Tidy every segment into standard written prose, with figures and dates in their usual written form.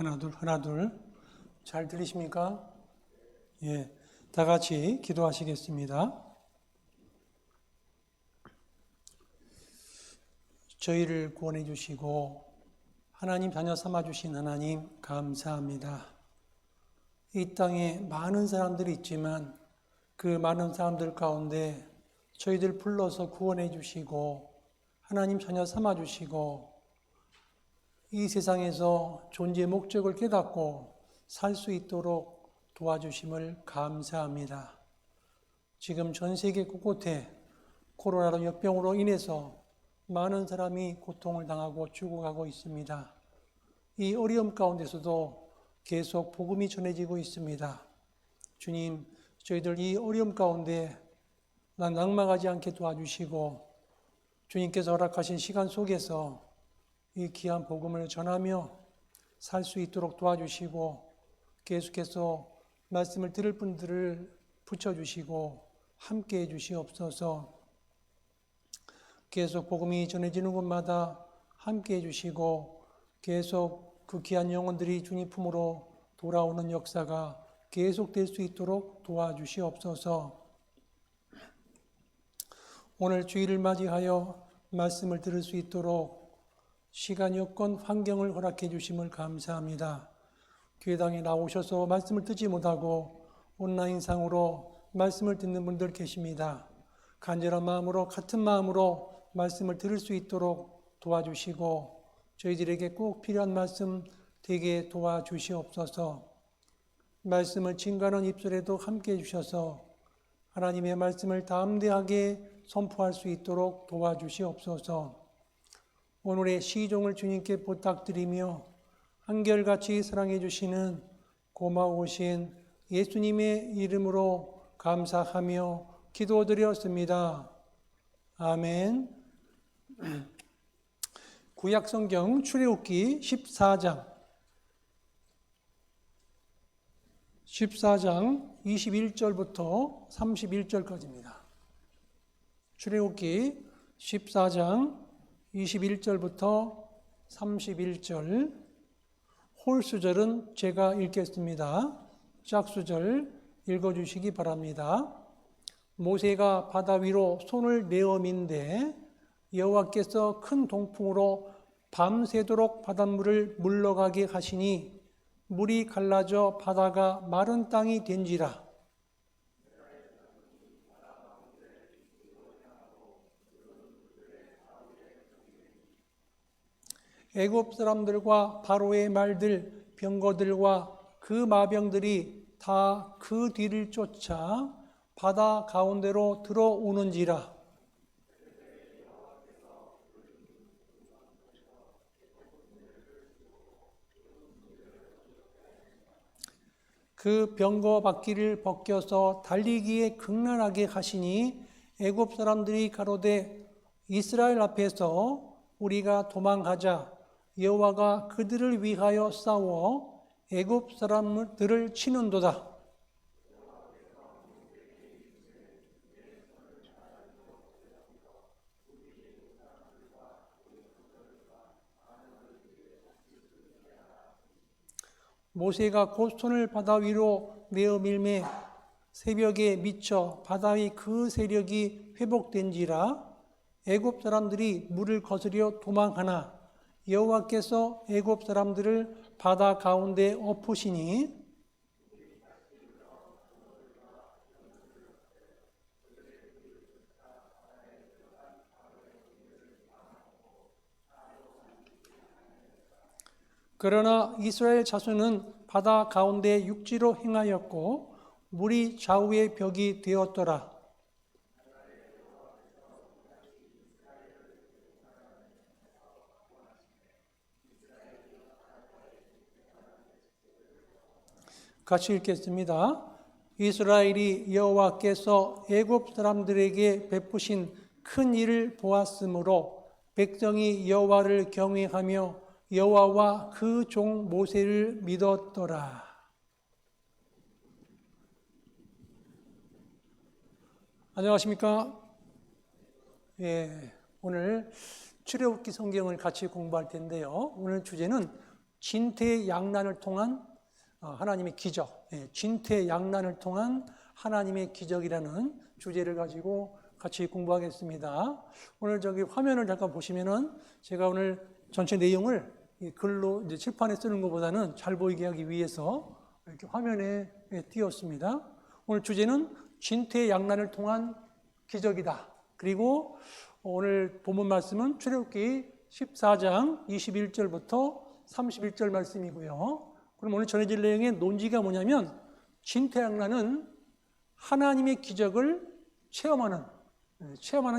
하나둘, 하나둘. 잘 들리십니까? 예. 다 같이 기도하시겠습니다. 저희를 구원해 주시고 하나님 자녀 삼아 주신 하나님 감사합니다. 이 땅에 많은 사람들이 있지만 그 많은 사람들 가운데 저희들 불러서 구원해 주시고 하나님 자녀 삼아 주시고 이 세상에서 존재의 목적을 깨닫고 살 수 있도록 도와주심을 감사합니다. 지금 전 세계 곳곳에 코로나로 역병으로 인해서 많은 사람이 고통을 당하고 죽어가고 있습니다. 이 어려움 가운데서도 계속 복음이 전해지고 있습니다. 주님, 저희들 이 어려움 가운데 낙망하지 않게 도와주시고 주님께서 허락하신 시간 속에서 이 귀한 복음을 전하며 살 수 있도록 도와주시고 계속해서 말씀을 들을 분들을 붙여주시고 함께해 주시옵소서. 계속 복음이 전해지는 곳마다 함께해 주시고 계속 그 귀한 영혼들이 주님 품으로 돌아오는 역사가 계속될 수 있도록 도와주시옵소서. 오늘 주일을 맞이하여 말씀을 들을 수 있도록 시간, 여건, 환경을 허락해 주심을 감사합니다. 교회당에 나오셔서 말씀을 듣지 못하고 온라인상으로 말씀을 듣는 분들 계십니다. 간절한 마음으로 같은 마음으로 말씀을 들을 수 있도록 도와주시고 저희들에게 꼭 필요한 말씀 되게 도와주시옵소서. 말씀을 증거하는 입술에도 함께해 주셔서 하나님의 말씀을 담대하게 선포할 수 있도록 도와주시옵소서. 오늘의 시종을 주님께 부탁드리며 한결같이 사랑해 주시는 고마우신 예수님의 이름으로 감사하며 기도드렸습니다. 아멘. 구약성경 출애굽기 14장 21절부터 31절까지입니다. 출애굽기 14장 21절부터 31절. 홀수절은 제가 읽겠습니다. 짝수절 읽어주시기 바랍니다. 모세가 바다 위로 손을 내어 민데 여호와께서 큰 동풍으로 밤새도록 바닷물을 물러가게 하시니 물이 갈라져 바다가 마른 땅이 된지라. 애굽 사람들과 바로의 말들, 병거들과 그 마병들이 다 그 뒤를 쫓아 바다 가운데로 들어오는지라. 그 병거 바퀴를 벗겨서 달리기에 극난하게 하시니 애굽 사람들이 가로되 이스라엘 앞에서 우리가 도망하자. 여호와가 그들을 위하여 싸워 애굽 사람들을 치는도다. 모세가 곧 손을 바다 위로 내어 밀매 새벽에 미쳐 바다의 그 세력이 회복된지라. 애굽 사람들이 물을 거스려 도망하나 여호와께서 애굽 사람들을 바다 가운데 엎으시니 그러나 이스라엘 자손은 바다 가운데 육지로 행하였고 물이 좌우의 벽이 되었더라. 같이 읽겠습니다. 이스라엘이 여호와께서 애굽 사람들에게 베푸신 큰 일을 보았으므로 백성이 여호와를 경외하며 여호와와 그 종 모세를 믿었더라. 안녕하십니까? 오늘 출애굽기 성경을 같이 공부할 텐데요. 오늘 주제는 진퇴양난을 통한 하나님의 기적, 진퇴양난을 통한 하나님의 기적이라는 주제를 가지고 같이 공부하겠습니다. 오늘 화면을 잠깐 보시면은 제가 오늘 전체 내용을 글로 이제 칠판에 쓰는 것보다는 잘 보이게 하기 위해서 이렇게 화면에 띄웠습니다. 오늘 주제는 진퇴양난을 통한 기적이다. 그리고 오늘 본문 말씀은 출애굽기 14장 21절부터 31절 말씀이고요. 그럼 오늘 전해질 내용의 논지가 뭐냐면 진퇴양난은 하나님의 기적을 체험하는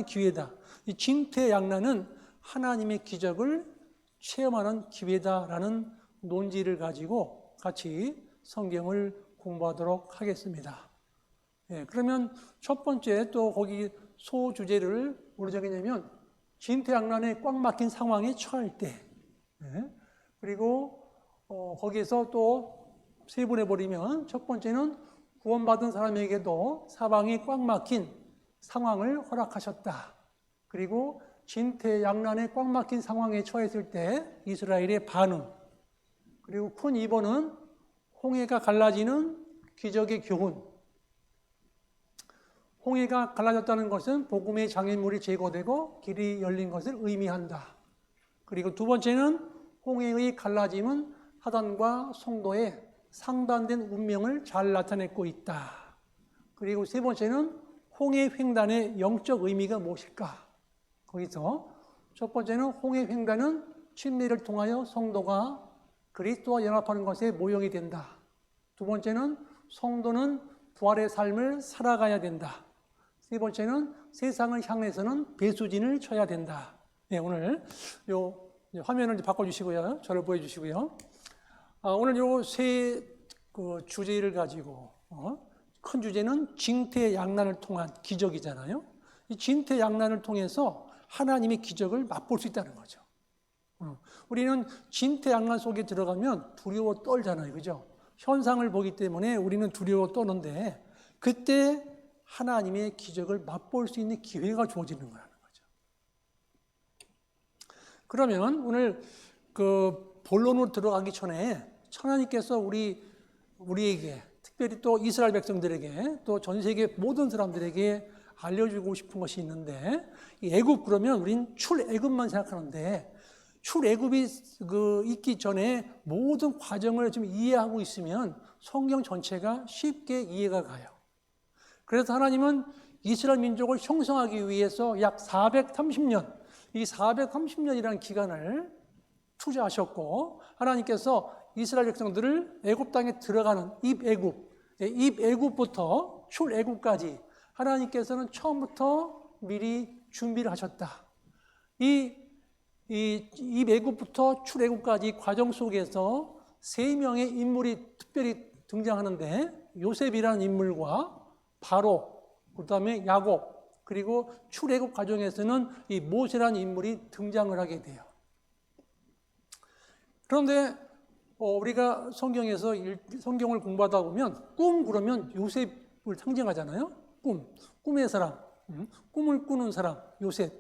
기회다. 이 진퇴양난은 하나님의 기적을 체험하는 기회다라는 논지를 가지고 같이 성경을 공부하도록 하겠습니다. 그러면 첫 번째 또 거기 소주제를 뭐로 정했냐면 진퇴양난에 꽉 막힌 상황에 처할 때, 그리고 거기에서 또 세분해버리면 첫 번째는 구원받은 사람에게도 사방이 꽉 막힌 상황을 허락하셨다. 그리고 진퇴양난에 꽉 막힌 상황에 처했을 때 이스라엘의 반응. 그리고 큰 2번은 홍해가 갈라지는 기적의 교훈. 홍해가 갈라졌다는 것은 복음의 장애물이 제거되고 길이 열린 것을 의미한다. 그리고 두 번째는 홍해의 갈라짐은 하단과 성도의 상반된 운명을 잘 나타내고 있다. 그리고 세 번째는 홍해 횡단의 영적 의미가 무엇일까? 거기서 첫 번째는 홍해 횡단은 침례를 통하여 성도가 그리스도와 연합하는 것에 모형이 된다. 두 번째는 성도는 부활의 삶을 살아가야 된다. 세 번째는 세상을 향해서는 배수진을 쳐야 된다. 오늘 화면을 바꿔주시고요. 저를 보여주시고요. 오늘 요 세 주제를 가지고 큰 주제는 진퇴양난을 통한 기적이잖아요. 이 진퇴양난을 통해서 하나님의 기적을 맛볼 수 있다는 거죠. 우리는 진퇴양난 속에 들어가면 두려워 떨잖아요. 그죠? 현상을 보기 때문에 우리는 두려워 떠는데 그때 하나님의 기적을 맛볼 수 있는 기회가 주어지는 거라는 거죠. 그러면 오늘 본론으로 들어가기 전에 하나님께서 우리에게 특별히 또 이스라엘 백성들에게 또 전 세계 모든 사람들에게 알려주고 싶은 것이 있는데 이 애굽 그러면 우린 출애굽만 생각하는데 출애굽이 있기 전에 모든 과정을 좀 이해하고 있으면 성경 전체가 쉽게 이해가 가요. 그래서 하나님은 이스라엘 민족을 형성하기 위해서 약 430년, 이 430년이라는 기간을 투자하셨고 하나님께서 이스라엘 백성들을 애굽 땅에 들어가는 입애굽부터 출애굽까지 하나님께서는 처음부터 미리 준비를 하셨다. 입애굽부터 출애굽까지 과정 속에서 세 명의 인물이 특별히 등장하는데 요셉이라는 인물과 바로 그다음에 야곱 그리고 출애굽 과정에서는 이 모세라는 인물이 등장을 하게 돼요. 그런데 우리가 성경을 공부하다 보면 그러면 요셉을 상징하잖아요. 꿈의 사람, 꿈을 꾸는 사람, 요셉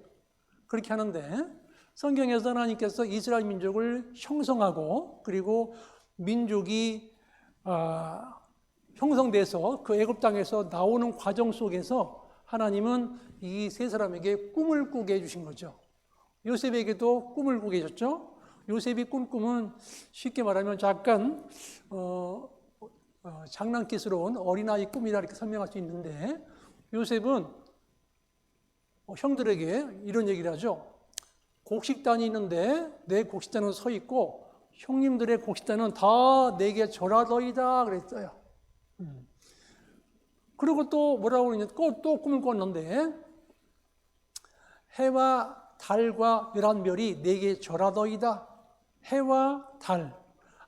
그렇게 하는데 성경에서 하나님께서 이스라엘 민족을 형성하고 그리고 민족이 형성돼서 그 애굽 땅에서 나오는 과정 속에서 하나님은 이 세 사람에게 꿈을 꾸게 해주신 거죠. 요셉에게도 꿈을 꾸게 해줬죠. 요셉이 꾼 꿈은 쉽게 말하면 약간 장난기스러운 어린아이 꿈이라 이렇게 설명할 수 있는데 요셉은 형들에게 이런 얘기를 하죠. 곡식단이 있는데 내 곡식단은 서 있고 형님들의 곡식단은 다 내게 절하더이다 그랬어요. 그리고 또 뭐라고 그러냐 또 꿈을 꿨는데 해와 달과 11별이 내게 절하더이다. 해와 달,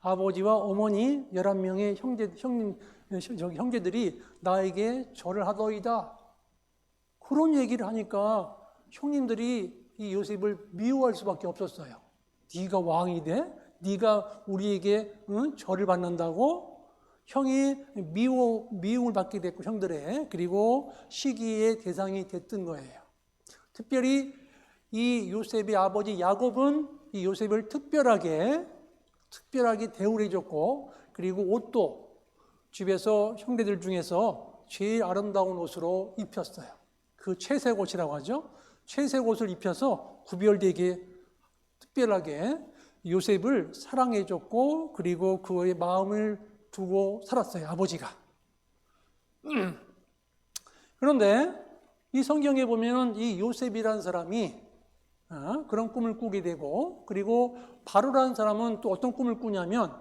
아버지와 어머니 11명의 형제들이 나에게 절을 하더이다. 그런 얘기를 하니까 형님들이 이 요셉을 미워할 수밖에 없었어요. 네가 왕이 돼? 네가 우리에게 절을 받는다고? 형이 미움을 받게 됐고 형들의 그리고 시기의 대상이 됐던 거예요. 특별히 이 요셉의 아버지 야곱은 이 요셉을 특별하게 특별하게 대우를 해줬고, 그리고 옷도 집에서 형제들 중에서 제일 아름다운 옷으로 입혔어요. 그 채색 옷이라고 하죠. 채색 옷을 입혀서 구별되게 특별하게 요셉을 사랑해줬고, 그리고 그의 마음을 두고 살았어요, 아버지가. 그런데 이 성경에 보면 이 요셉이라는 사람이 그런 꿈을 꾸게 되고, 그리고 바로라는 사람은 또 어떤 꿈을 꾸냐면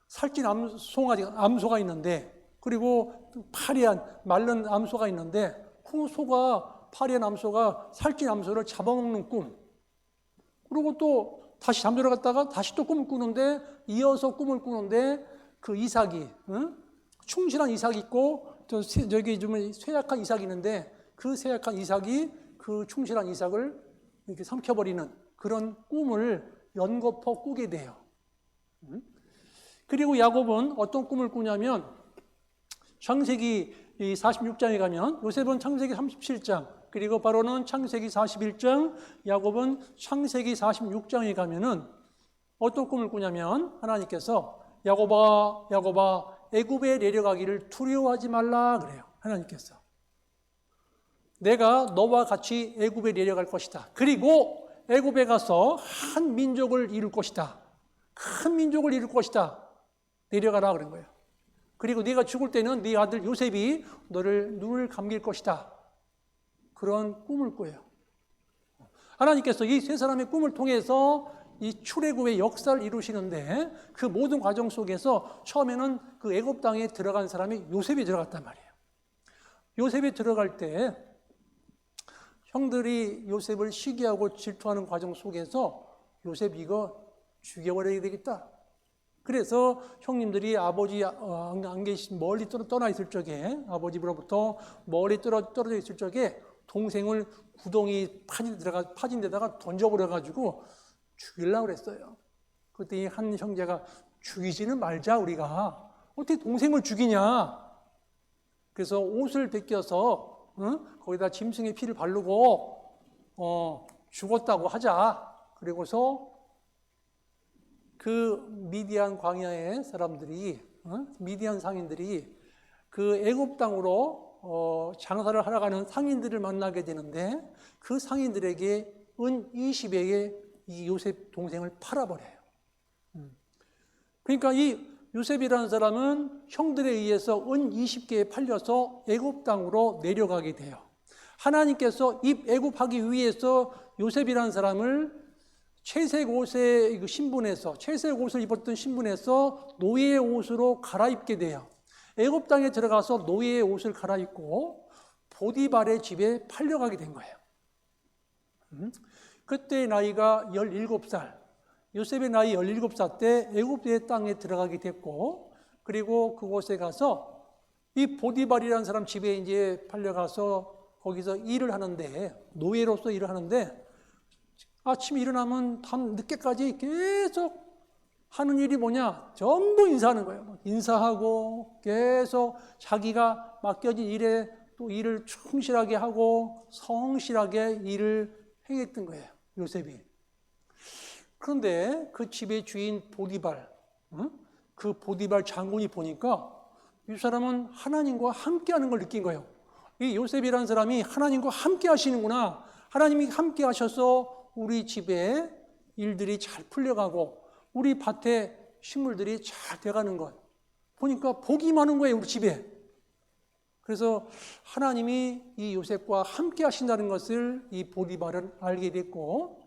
살찐 암소가 있는데, 그리고 파리한 마른 암소가 있는데, 그 소가 파리한 암소가 살찐 암소를 잡아먹는 꿈. 그리고 또 다시 잠들어 갔다가 다시 또 꿈을 꾸는데, 이어서 꿈을 꾸는데 그 이삭이, 충실한 이삭이 있고 저기 좀 쇠약한 이삭이 있는데, 그 쇠약한 이삭이 그 충실한 이삭을 이렇게 삼켜버리는 그런 꿈을 연거푸 꾸게 돼요. 그리고 야곱은 어떤 꿈을 꾸냐면, 창세기 46장에 가면 요셉은 창세기 37장, 그리고 바로는 창세기 41장, 야곱은 창세기 46장에 가면은 어떤 꿈을 꾸냐면, 하나님께서 야곱아 야곱아 애굽에 내려가기를 두려워하지 말라 그래요. 하나님께서 내가 너와 같이 애굽에 내려갈 것이다. 그리고 애굽에 가서 한 민족을 이룰 것이다. 큰 민족을 이룰 것이다. 내려가라 그런 거예요. 그리고 네가 죽을 때는 네 아들 요셉이 너를 눈을 감길 것이다. 그런 꿈을 꿔요. 하나님께서 이 세 사람의 꿈을 통해서 이 출애굽의 역사를 이루시는데, 그 모든 과정 속에서 처음에는 그 애굽 땅에 들어간 사람이 요셉이 들어갔단 말이에요. 요셉이 들어갈 때 형들이 요셉을 시기하고 질투하는 과정 속에서 요셉 이거 죽여버려야 되겠다. 그래서 형님들이 아버지 안 계신 멀리 떠나 있을 적에, 아버지 집으로부터 멀리 떨어져 있을 적에 동생을 구덩이 파진 데다가 던져버려 가지고 죽이려고 그랬어요. 그랬더니 한 형제가 죽이지는 말자, 우리가 어떻게 동생을 죽이냐. 그래서 옷을 벗겨서 거기다 짐승의 피를 바르고 죽었다고 하자. 그리고서 그 미디안 광야의 사람들이, 미디안 상인들이 그 애굽 땅으로 장사를 하러 가는 상인들을 만나게 되는데, 그 상인들에게 은 20에게 이 요셉 동생을 팔아버려요. 그러니까 이 요셉이라는 사람은 형들에 의해서 은 20개에 팔려서 애굽 땅으로 내려가게 돼요. 하나님께서 애굽하기 위해서 요셉이라는 사람을 채색 옷에 신분에서, 채색 옷을 입었던 신분에서 노예의 옷으로 갈아입게 돼요. 애굽 땅에 들어가서 노예의 옷을 갈아입고 보디발의 집에 팔려가게 된 거예요. 그때 나이가 17살, 요셉의 나이 17살 때 애굽의 땅에 들어가게 됐고, 그리고 그곳에 가서 이 보디발이라는 사람 집에 이제 팔려가서 거기서 일을 하는데, 노예로서 일을 하는데, 아침에 일어나면 밤 늦게까지 계속 하는 일이 뭐냐? 전부 인사하는 거예요. 인사하고 계속 자기가 맡겨진 일에 또 일을 충실하게 하고 성실하게 일을 행했던 거예요, 요셉이. 그런데 그 집의 주인 보디발, 그 보디발 장군이 보니까 이 사람은 하나님과 함께하는 걸 느낀 거예요. 이 요셉이라는 사람이 하나님과 함께 하시는구나. 하나님이 함께 하셔서 우리 집에 일들이 잘 풀려가고 우리 밭에 식물들이 잘 돼가는 것 보니까 복이 많은 거예요, 우리 집에. 그래서 하나님이 이 요셉과 함께 하신다는 것을 이 보디발은 알게 됐고,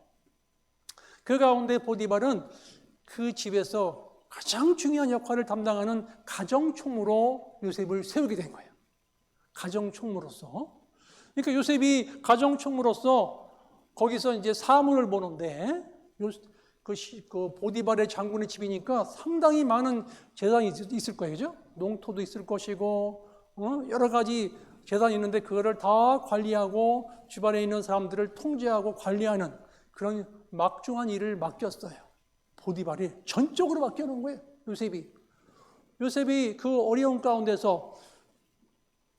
그 가운데 보디발은 그 집에서 가장 중요한 역할을 담당하는 가정총무로 요셉을 세우게 된 거예요. 가정총무로서. 그러니까 요셉이 가정총무로서 거기서 이제 사물을 보는데, 그 보디발의 장군의 집이니까 상당히 많은 재산이 있을 거예요, 그죠? 농토도 있을 것이고, 여러 가지 재산이 있는데 그거를 다 관리하고 주변에 있는 사람들을 통제하고 관리하는 그런 막중한 일을 맡겼어요. 보디발이 전적으로 맡겨놓은 거예요, 요셉이. 요셉이 그 어려운 가운데서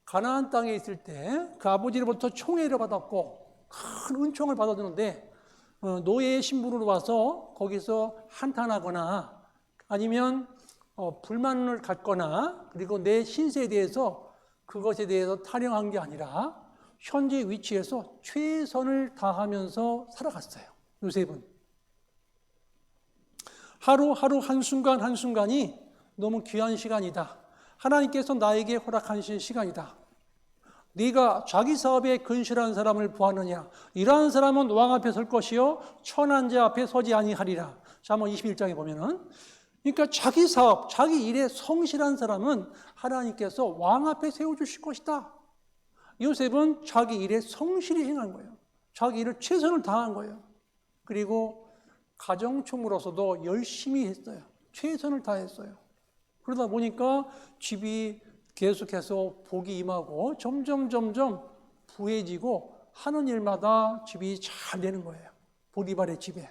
가나안 땅에 있을 때 그 아버지로부터 총애를 받았고 큰 은총을 받았는데, 노예의 신분으로 와서 거기서 한탄하거나 아니면 불만을 갖거나 그리고 내 신세에 대해서 그것에 대해서 타령한 게 아니라 현재 위치에서 최선을 다하면서 살아갔어요. 요셉은. 하루하루 한순간 한순간이 너무 귀한 시간이다. 하나님께서 나에게 허락하신 시간이다. 네가 자기 사업에 근실한 사람을 보았느냐? 이러한 사람은 왕 앞에 설 것이요 천한 자 앞에 서지 아니하리라. 자, 한번 21장에 보면은 그러니까 자기 사업, 자기 일에 성실한 사람은 하나님께서 왕 앞에 세워주실 것이다. 요셉은 자기 일에 성실히 행한 거예요. 자기 일을 최선을 다한 거예요. 그리고 가정총무로서도 열심히 했어요. 최선을 다했어요. 그러다 보니까 집이 계속해서 복이 임하고 점점 부해지고 하는 일마다 집이 잘 되는 거예요. 보디발의 집에.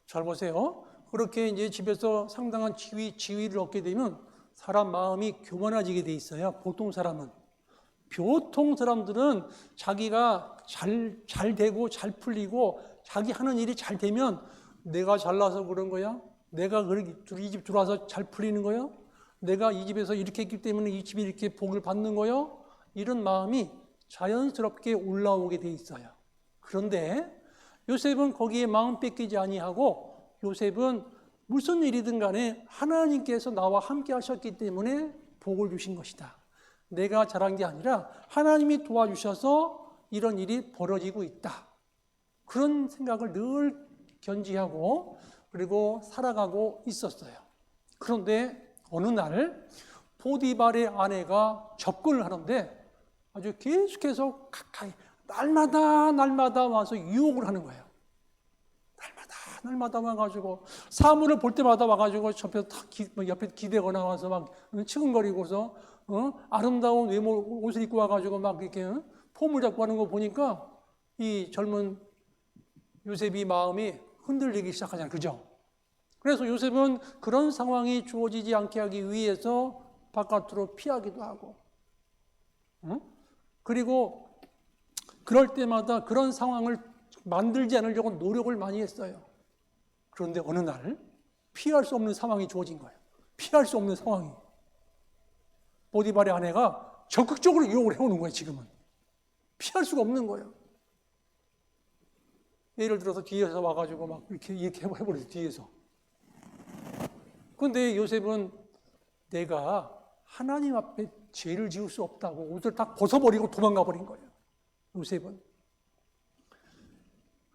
잘 보세요. 그렇게 이제 집에서 상당한 지위를 얻게 되면 사람 마음이 교만해지게 돼 있어요. 보통 사람은. 보통 사람들은 자기가 잘 되고 잘 풀리고 자기 하는 일이 잘 되면 내가 잘나서 그런 거야? 내가 이 집 들어와서 잘 풀리는 거야? 내가 이 집에서 이렇게 했기 때문에 이 집이 이렇게 복을 받는 거요? 이런 마음이 자연스럽게 올라오게 돼 있어요. 그런데 요셉은 거기에 마음 뺏기지 아니하고 요셉은 무슨 일이든 간에 하나님께서 나와 함께 하셨기 때문에 복을 주신 것이다. 내가 잘한 게 아니라 하나님이 도와주셔서 이런 일이 벌어지고 있다. 그런 생각을 늘 견지하고 그리고 살아가고 있었어요. 그런데 어느 날 보디발의 아내가 접근을 하는데 아주 계속해서 가까이 날마다 와서 유혹을 하는 거예요. 날마다 와가지고 사물을 볼 때마다 와가지고 옆에 기대거나 와서 막 치근거리고서 아름다운 외모 옷을 입고 와가지고 막 이렇게 폼을 잡고 하는 거 보니까 이 젊은 요셉이 마음이 흔들리기 시작하잖아요. 그죠? 그래서 요셉은 그런 상황이 주어지지 않게 하기 위해서 바깥으로 피하기도 하고 그리고 그럴 때마다 그런 상황을 만들지 않으려고 노력을 많이 했어요. 그런데 어느 날 피할 수 없는 상황이 주어진 거예요. 피할 수 없는 상황이. 보디발의 아내가 적극적으로 유혹을 해오는 거예요. 지금은. 피할 수가 없는 거예요. 예를 들어서 뒤에서 와가지고 막 이렇게 해버려요. 뒤에서. 그런데 요셉은 내가 하나님 앞에 죄를 지을 수 없다고 옷을 다 벗어버리고 도망가 버린 거예요. 요셉은.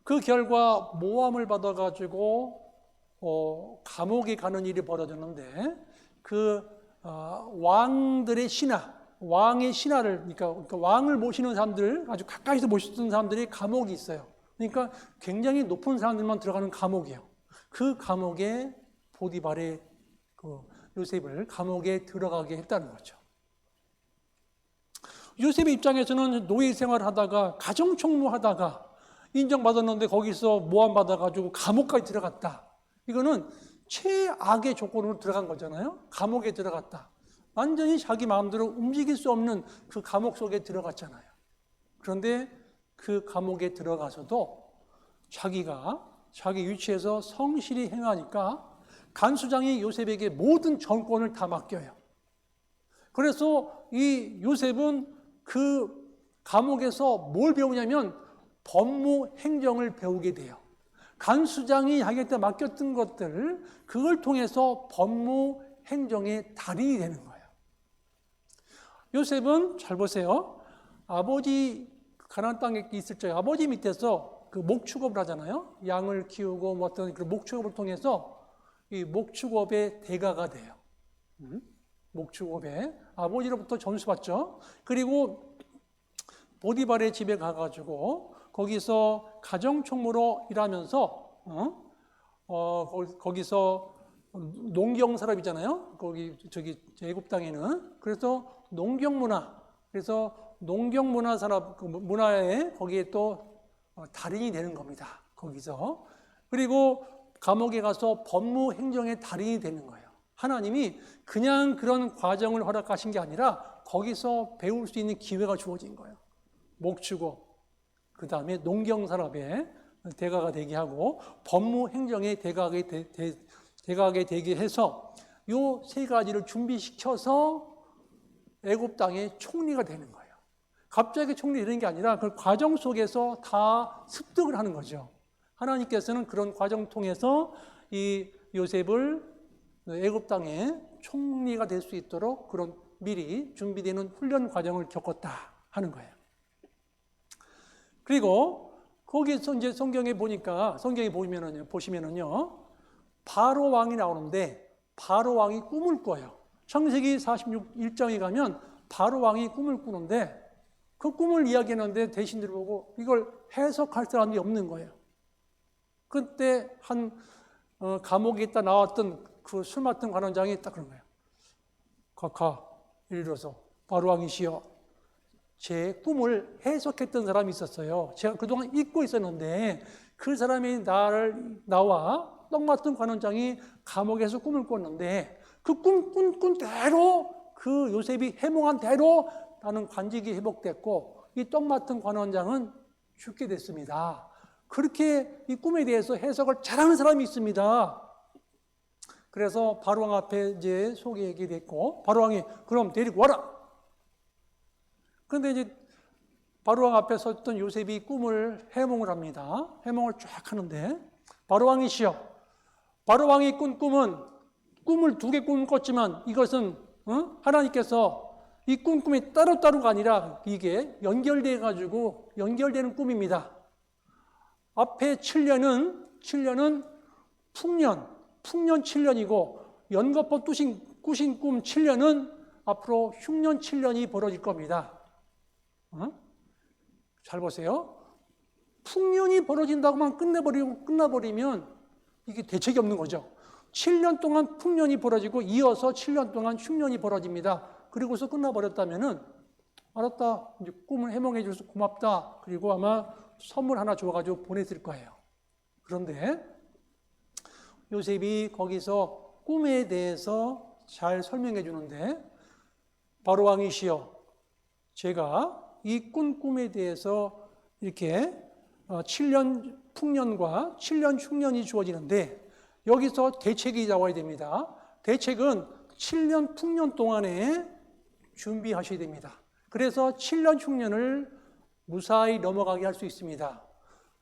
그 결과 모함을 받아가지고 감옥에 가는 일이 벌어졌는데 그 왕들의 신하, 왕의 신하를 그러니까 왕을 모시는 사람들 아주 가까이서 모시던 사람들이 감옥이 있어요. 그러니까 굉장히 높은 사람들만 들어가는 감옥이에요. 그 감옥에 보디발의 요셉을 감옥에 들어가게 했다는 거죠. 요셉의 입장에서는 노예 생활을 하다가 가정총무하다가 인정받았는데 거기서 모함받아가지고 감옥까지 들어갔다. 이거는 최악의 조건으로 들어간 거잖아요. 감옥에 들어갔다. 완전히 자기 마음대로 움직일 수 없는 그 감옥 속에 들어갔잖아요. 그런데 그 감옥에 들어가서도 자기가 자기 위치에서 성실히 행하니까 간수장이 요셉에게 모든 정권을 다 맡겨요. 그래서 이 요셉은 그 감옥에서 뭘 배우냐면 법무 행정을 배우게 돼요. 간수장이 자기한테 맡겼던 것들 그걸 통해서 법무 행정의 달인이 되는 거예요. 요셉은 잘 보세요. 아버지 가나안 땅에 있을 적에 아버지 밑에서 그 목축업을 하잖아요. 양을 키우고 뭐 어떤 그 목축업을 통해서 이 목축업의 대가가 돼요. 목축업에 아버지로부터 점수 받죠. 그리고 보디발의 집에 가가지고 거기서 가정총무로 일하면서 거기서 농경 사람이잖아요. 거기 애굽 땅에는 그래서 농경 문화 그래서 농경 문화 산업 문화에 거기에 또 달인이 되는 겁니다. 거기서 그리고 감옥에 가서 법무 행정의 달인이 되는 거예요. 하나님이 그냥 그런 과정을 허락하신 게 아니라 거기서 배울 수 있는 기회가 주어진 거예요. 목축업 그 다음에 농경산업의 대가가 되게 하고 법무행정의 대가가 되게 해서 요 세 가지를 준비시켜서 애굽 땅의 총리가 되는 거예요. 갑자기 총리 되는 게 아니라 그 과정 속에서 다 습득을 하는 거죠. 하나님께서는 그런 과정 통해서 이 요셉을 애굽 땅의 총리가 될 수 있도록 그런 미리 준비되는 훈련 과정을 겪었다 하는 거예요. 그리고 거기서 이제 성경에 보시면은요, 바로 왕이 나오는데 바로 왕이 꿈을 꿔요. 창세기 46장에 가면 바로 왕이 꿈을 꾸는데 그 꿈을 이야기하는데 대신들 보고 이걸 해석할 사람이 없는 거예요. 그때 한 감옥에 있다 나왔던 그 술 맡은 관원장이 딱 그런 거예요. 각하 예를 들어서 바로 왕이시여, 제 꿈을 해석했던 사람이 있었어요. 제가 그동안 잊고 있었는데 그 사람이 나와 떡 맡은 관원장이 감옥에서 꿈을 꿨는데 그 꾼 대로 그 요셉이 해몽한 대로 나는 관직이 회복됐고 이 떡 맡은 관원장은 죽게 됐습니다. 그렇게 이 꿈에 대해서 해석을 잘하는 사람이 있습니다. 그래서 바로왕 앞에 이제 소개하게 됐고 바로왕이 그럼 데리고 와라. 그런데 이제 바로왕 앞에 섰던 요셉이 꿈을 해몽을 합니다. 해몽을 쫙 하는데 바로왕이시여, 바로왕이 꾼 꿈은 꿈을 두 개 꿈을 꿨지만 이것은 하나님께서 이 꿈이 따로따로가 아니라 이게 연결되는 꿈입니다. 앞에 7년은 풍년 7년이고 연거푸 꾸신 꿈 7년은 앞으로 흉년 7년이 벌어질 겁니다. 잘 보세요. 풍년이 벌어진다고만 끝나버리면 이게 대책이 없는 거죠. 7년 동안 풍년이 벌어지고 이어서 7년 동안 흉년이 벌어집니다. 그리고서 끝나버렸다면은 알았다, 이제 꿈을 해몽해 줘서 고맙다. 그리고 아마 선물 하나 줘가지고 보냈을 거예요. 그런데 요셉이 거기서 꿈에 대해서 잘 설명해 주는데 바로 왕이시여, 제가 이 꾼 꿈에 대해서 이렇게 7년 풍년과 7년 흉년이 주어지는데 여기서 대책이 나와야 됩니다. 대책은 7년 풍년 동안에 준비하셔야 됩니다. 그래서 7년 흉년을 무사히 넘어가게 할 수 있습니다.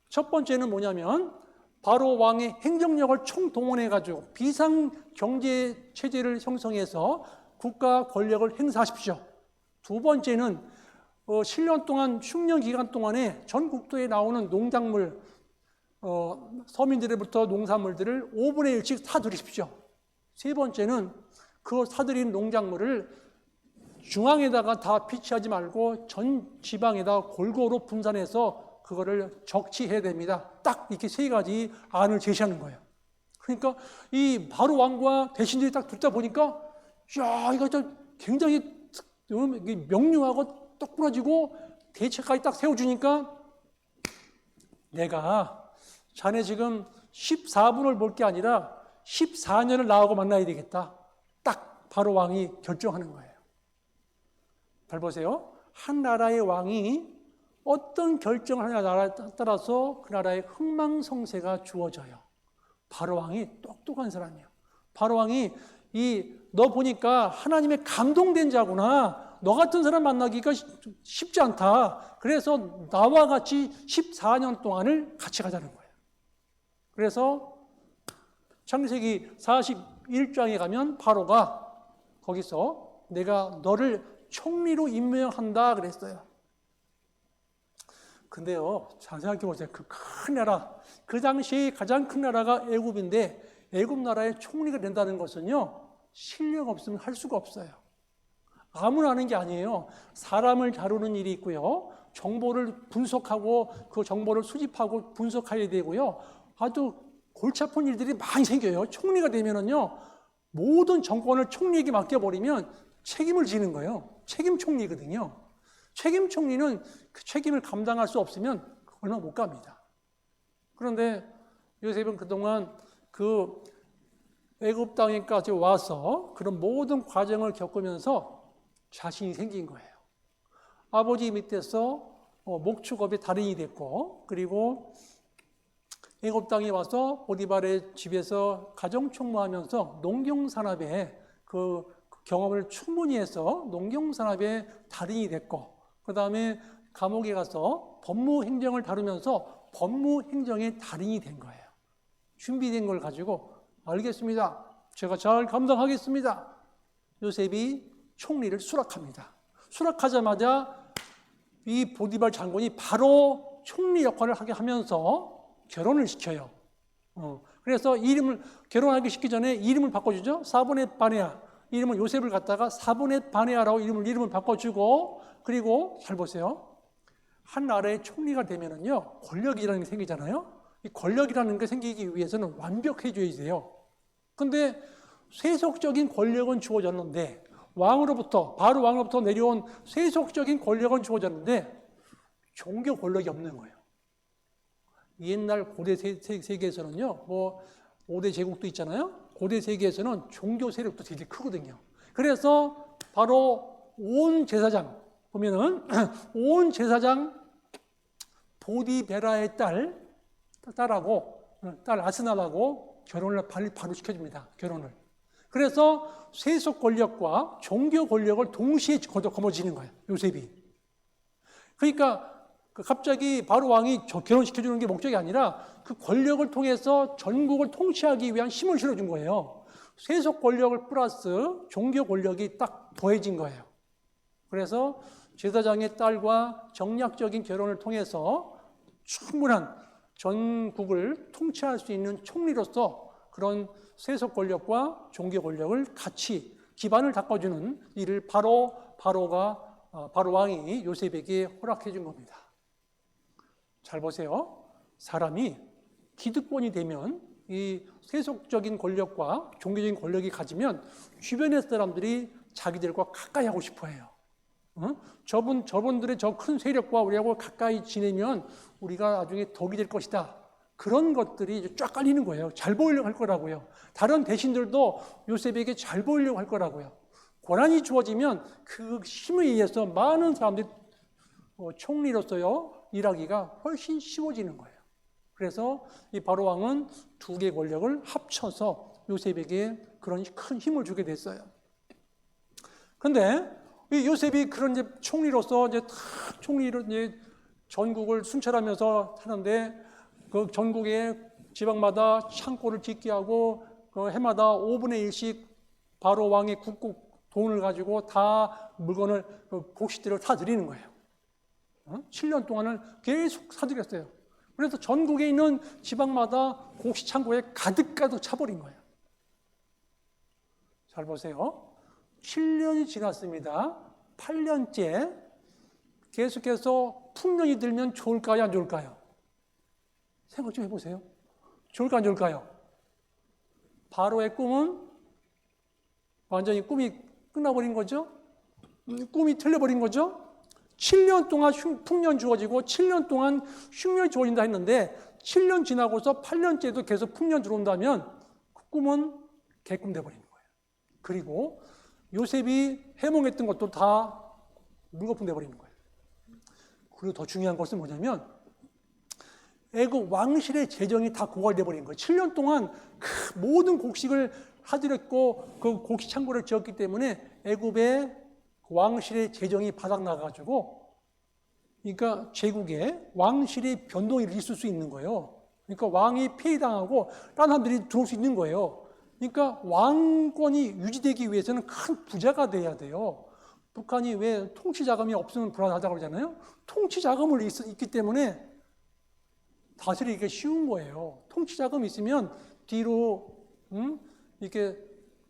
첫 번째는 뭐냐면 바로 왕의 행정력을 총동원해가지고 비상경제체제를 형성해서 국가 권력을 행사하십시오. 두 번째는 7년 동안 흉년 기간 동안에 전 국토에 나오는 농작물, 서민들로부터 농산물들을 5분의 1씩 사들이십시오. 세 번째는 그 사들인 농작물을 중앙에다가 다 비치하지 말고 전 지방에다 골고루 분산해서 그거를 적치해야 됩니다. 딱 이렇게 세 가지 안을 제시하는 거예요. 그러니까 이 바로 왕과 대신들이 딱 듣다 보니까 야, 이거 좀 굉장히 명료하고 똑부러지고 대책까지 딱 세워주니까 내가 자네 지금 14분을 볼 게 아니라 14년을 나하고 만나야 되겠다. 딱 바로 왕이 결정하는 거예요. 잘 보세요. 한 나라의 왕이 어떤 결정을 하냐에 따라서 그 나라의 흥망성쇠가 주어져요. 바로 왕이 똑똑한 사람이에요. 바로 왕이 너 보니까 하나님의 감동된 자구나. 너 같은 사람 만나기가 쉽지 않다. 그래서 나와 같이 14년 동안을 같이 가자는 거예요. 그래서 창세기 41장에 가면 바로가 거기서 내가 너를 총리로 임명한다 그랬어요. 근데요, 잘 생각해 보세요. 그 큰 나라, 그 당시 가장 큰 나라가 애굽인데 애굽 나라의 총리가 된다는 것은요, 실력 없으면 할 수가 없어요. 아무나 하는 게 아니에요. 사람을 다루는 일이 있고요. 정보를 분석하고 그 정보를 수집하고 분석해야 되고요. 아주 골치 아픈 일들이 많이 생겨요. 총리가 되면은요, 모든 정권을 총리에게 맡겨버리면 책임을 지는 거예요. 책임 총리거든요. 책임 총리는 그 책임을 감당할 수 없으면 얼마 못 갑니다. 그런데 요셉은 그동안 그 애굽 땅에까지 와서 그런 모든 과정을 겪으면서 자신이 생긴 거예요. 아버지 밑에서 목축업의 달인이 됐고, 그리고 애굽 땅에 와서 보디발의 집에서 가정총무하면서 농경산업의 그 경험을 충분히 해서 농경산업의 달인이 됐고, 그 다음에 감옥에 가서 법무행정을 다루면서 법무행정의 달인이 된 거예요. 준비된 걸 가지고 알겠습니다. 제가 잘 감당하겠습니다. 요셉이 총리를 수락합니다. 수락하자마자 이 보디발 장군이 바로 총리 역할을 하게 하면서 결혼을 시켜요. 그래서 결혼하기 시키기 전에 이름을 바꿔주죠. 사보넷 바네아. 이름은 요셉을 갖다가 사보넷 바네아라고 이름을 바꿔주고, 그리고 잘 보세요. 한 나라의 총리가 되면은요, 권력이라는 게 생기잖아요. 이 권력이라는 게 생기기 위해서는 완벽해져야 돼요. 근데 세속적인 권력은 주어졌는데, 바로 왕으로부터 내려온 세속적인 권력은 주어졌는데, 종교 권력이 없는 거예요. 옛날 고대 세계에서는요, 5대 제국도 있잖아요. 고대 세계에서는 종교 세력도 되게 크거든요. 그래서 바로 온 제사장, 보면은, 온 제사장 보디베라의 딸하고, 딸 아스날하고 결혼을 바로 시켜줍니다. 결혼을. 그래서 세속 권력과 종교 권력을 동시에 거머쥐는 거예요. 요셉이. 그러니까 갑자기 바로 왕이 결혼시켜주는 게 목적이 아니라 그 권력을 통해서 전국을 통치하기 위한 힘을 실어준 거예요. 세속 권력을 플러스 종교 권력이 딱 더해진 거예요. 그래서 제사장의 딸과 정략적인 결혼을 통해서 충분한 전국을 통치할 수 있는 총리로서 그런 세속 권력과 종교 권력을 같이 기반을 닦아주는 일을 바로 왕이 요셉에게 허락해 준 겁니다. 잘 보세요. 사람이 기득권이 되면 이 세속적인 권력과 종교적인 권력이 가지면 주변의 사람들이 자기들과 가까이 하고 싶어 해요. 저분들의 저 큰 세력과 우리하고 가까이 지내면 우리가 나중에 덕이 될 것이다. 그런 것들이 쫙 깔리는 거예요. 잘 보이려고 할 거라고요. 다른 대신들도 요셉에게 잘 보이려고 할 거라고요. 권한이 주어지면 그 힘에 의해서 많은 사람들이 총리로서요 일하기가 훨씬 쉬워지는 거예요. 그래서 이 바로 왕은 두 개의 권력을 합쳐서 요셉에게 그런 큰 힘을 주게 됐어요. 그런데 이 요셉이 그런 이제 총리로서 총리로 전국을 순찰하면서 하는데 그 전국의 지방마다 창고를 짓게 하고 그 해마다 5분의 1씩 바로 왕의 국국 돈을 가지고 다 물건을 곡식들을 사들이는 거예요. 7년 동안을 계속 사들였어요. 그래서 전국에 있는 지방마다 곡식 창고에 가득 차버린 거예요. 잘 보세요. 7년이 지났습니다. 8년째 계속해서 풍년이 들면 좋을까요, 안 좋을까요? 생각 좀 해보세요. 좋을까, 안 좋을까요? 바로의 꿈은 완전히 꿈이 끝나버린 거죠? 꿈이 틀려버린 거죠? 7년 동안 풍년 주어지고 7년 동안 흉년이 주어진다 했는데 7년 지나고서 8년째도 계속 풍년 들어온다면 그 꿈은 개꿈 돼버리는 거예요. 그리고 요셉이 해몽했던 것도 다 물거품 돼버리는 거예요. 그리고 더 중요한 것은 뭐냐면 애굽 왕실의 재정이 다 고갈돼 버린 거예요. 7년 동안 그 모든 곡식을 사들였고 그 곡식 창고를 지었기 때문에 애굽의 왕실의 재정이 바닥 나가지고, 그러니까 제국에 왕실의 변동이 있을 수 있는 거예요. 그러니까 왕이 폐위당하고 다른 사람들이 들어올 수 있는 거예요. 그러니까 왕권이 유지되기 위해서는 큰 부자가 돼야 돼요. 북한이 왜 통치 자금이 없으면 불안하다고 그러잖아요. 통치 자금을 있기 때문에 다스리기가 쉬운 거예요. 통치 자금이 있으면 뒤로 이렇게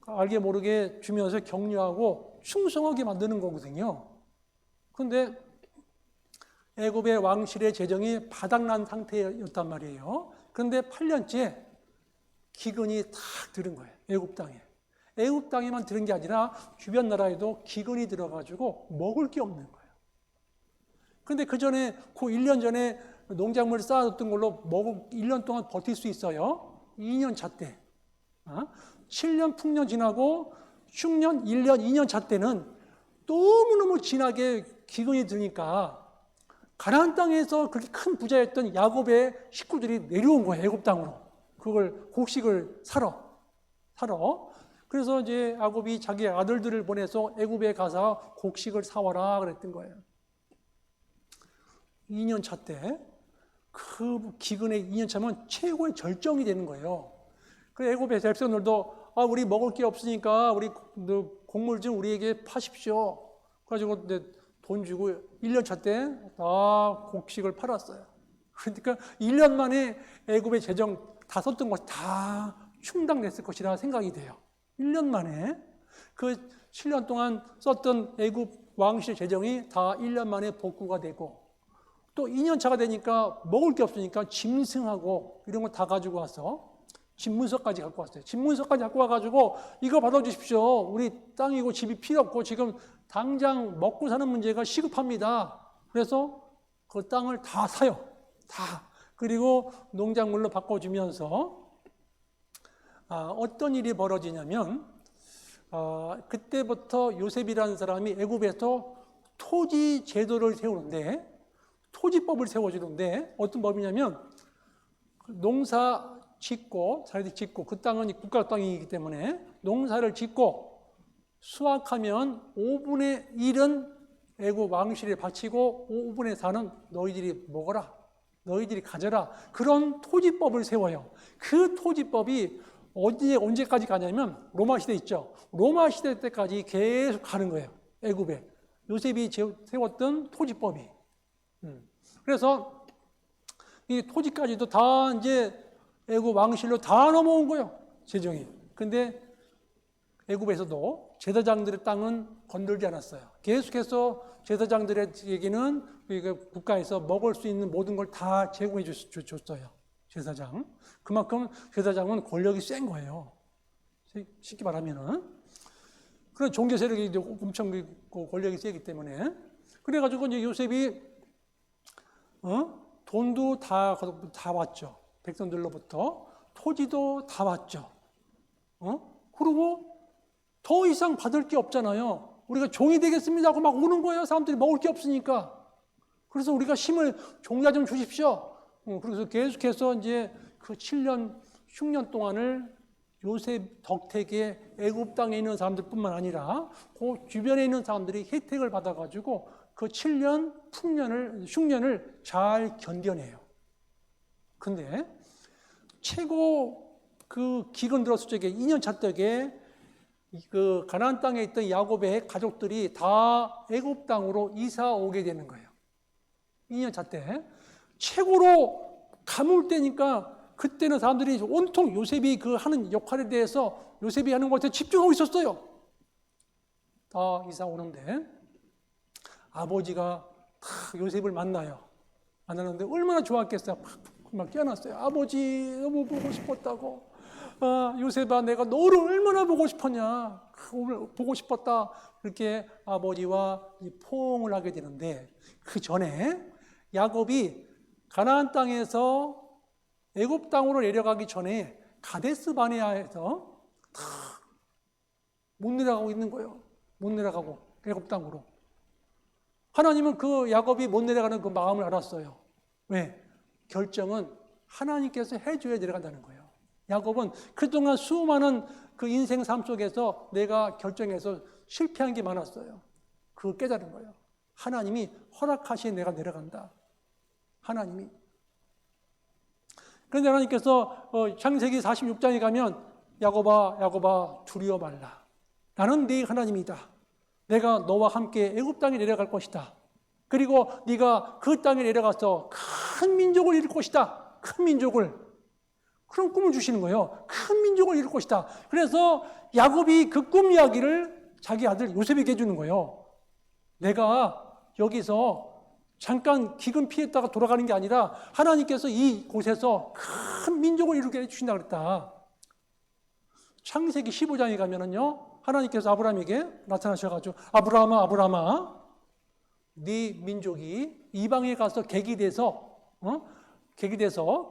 알게 모르게 주면서 격려하고 충성하게 만드는 거거든요. 그런데 애굽의 왕실의 재정이 바닥난 상태였단 말이에요. 그런데 8년째 기근이 탁 들은 거예요. 애굽 땅에. 애굽 땅에만 들은 게 아니라 주변 나라에도 기근이 들어가지고 먹을 게 없는 거예요. 그런데 그 전에, 그 1년 전에 농작물을 쌓아뒀던 걸로 1년 동안 버틸 수 있어요. 2년 차 때. 7년 풍년 지나고 흉년 1년, 2년 차 때는 너무너무 진하게 기근이 드니까 가나안 땅에서 그렇게 큰 부자였던 야곱의 식구들이 내려온 거예요. 애굽 땅으로. 그걸 곡식을 사러. 그래서 이제 야곱이 자기 아들들을 보내서 애굽에 가서 곡식을 사와라 그랬던 거예요. 2년 차 때 그 기근의 2년 차면 최고의 절정이 되는 거예요. 그 애굽의 백성들도 우리 먹을 게 없으니까 우리 곡물 좀 우리에게 파십시오. 그래가지고 돈 주고 1년 차 때 다 곡식을 팔았어요. 그러니까 1년 만에 애굽의 재정 다 썼던 것이 다 충당됐을 것이라 생각이 돼요. 1년 만에 그 7년 동안 썼던 애굽 왕실 재정이 다 1년 만에 복구가 되고, 또 2년 차가 되니까 먹을 게 없으니까 짐승하고 이런 거 다 가지고 와서 집문서까지 갖고 왔어요. 집문서까지 갖고 와가지고 이거 받아주십시오. 우리 땅이고 집이 필요 없고 지금 당장 먹고 사는 문제가 시급합니다. 그래서 그 땅을 다 사요. 다. 그리고 농작물로 바꿔주면서 어떤 일이 벌어지냐면 그때부터 요셉이라는 사람이 애굽에서 토지 제도를 세우는데, 토지법을 세워주는데 어떤 법이냐면 농사 짓고, 자기들이 짓고, 그 땅은 국가 땅이기 때문에 농사를 짓고 수확하면 5분의 1은 애굽 왕실에 바치고 5분의 4는 너희들이 먹어라, 너희들이 가져라. 그런 토지법을 세워요. 그 토지법이 언제까지 가냐면 로마 시대 있죠. 로마 시대 때까지 계속 가는 거예요. 애굽에 요셉이 세웠던 토지법이. 그래서 이 토지까지도 다 이제 애굽 왕실로 다 넘어온 거예요, 재정이. 근데 애굽에서도 제사장들의 땅은 건들지 않았어요. 계속해서 제사장들에게는 국가에서 먹을 수 있는 모든 걸 다 제공해 줬어요, 제사장. 그만큼 제사장은 권력이 센 거예요, 쉽게 말하면은. 그런 종교 세력이 엄청 권력이 세기 때문에. 그래가지고 이제 요셉이 돈도 다 왔죠. 백성들로부터. 토지도 다 왔죠. 그리고 더 이상 받을 게 없잖아요. 우리가 종이 되겠습니다 하고 막 오는 거예요. 사람들이 먹을 게 없으니까. 그래서 우리가 힘을, 종자 좀 주십시오. 그래서 계속해서 이제 그 7년, 6년 동안을 요셉 덕택에 애굽 땅에 있는 사람들뿐만 아니라 그 주변에 있는 사람들이 혜택을 받아가지고 그 7년, 6년을 잘 견뎌내요. 근데 최고 그 기근 들었을 적에 2년 차 때에 그 가나안 땅에 있던 야곱의 가족들이 다 애굽 땅으로 이사 오게 되는 거예요. 2년 차 때 최고로 가물 때니까 그때는 사람들이 온통 요셉이 그 하는 역할에 대해서 요셉이 하는 것에 집중하고 있었어요. 다 이사 오는데 아버지가 요셉을 만나요. 만나는데 얼마나 좋았겠어요. 막 깨어났어요. 아버지 너무 보고 싶었다고. 요셉아, 내가 너를 얼마나 보고 싶었냐. 오늘 보고 싶었다. 이렇게 아버지와 포옹을 하게 되는데, 그 전에 야곱이 가나안 땅에서 애굽 땅으로 내려가기 전에 가데스 바네아에서 못 내려가고 있는 거예요. 못 내려가고 애굽 땅으로. 하나님은 그 야곱이 못 내려가는 그 마음을 알았어요. 왜? 결정은 하나님께서 해줘야 내려간다는 거예요. 야곱은 그동안 수많은 그 인생 삶 속에서 내가 결정해서 실패한 게 많았어요. 그걸 깨달은 거예요. 하나님이 허락하시에 내가 내려간다. 하나님이. 그런데 하나님께서 창세기 46장에 가면 야곱아 두려워 말라. 나는 네 하나님이다. 내가 너와 함께 애굽 땅에 내려갈 것이다. 그리고 네가 그 땅에 내려가서 큰 민족을 이룰 것이다. 큰 민족을. 그런 꿈을 주시는 거예요. 큰 민족을 이룰 것이다. 그래서 야곱이 그 꿈 이야기를 자기 아들 요셉에게 해주는 거예요. 내가 여기서 잠깐 기근 피했다가 돌아가는 게 아니라 하나님께서 이 곳에서 큰 민족을 이루게 해주신다 그랬다. 창세기 15장에 가면은요, 하나님께서 아브라함에게 나타나셔가지고 아브라함아 네 민족이 이방에 가서 객이 돼서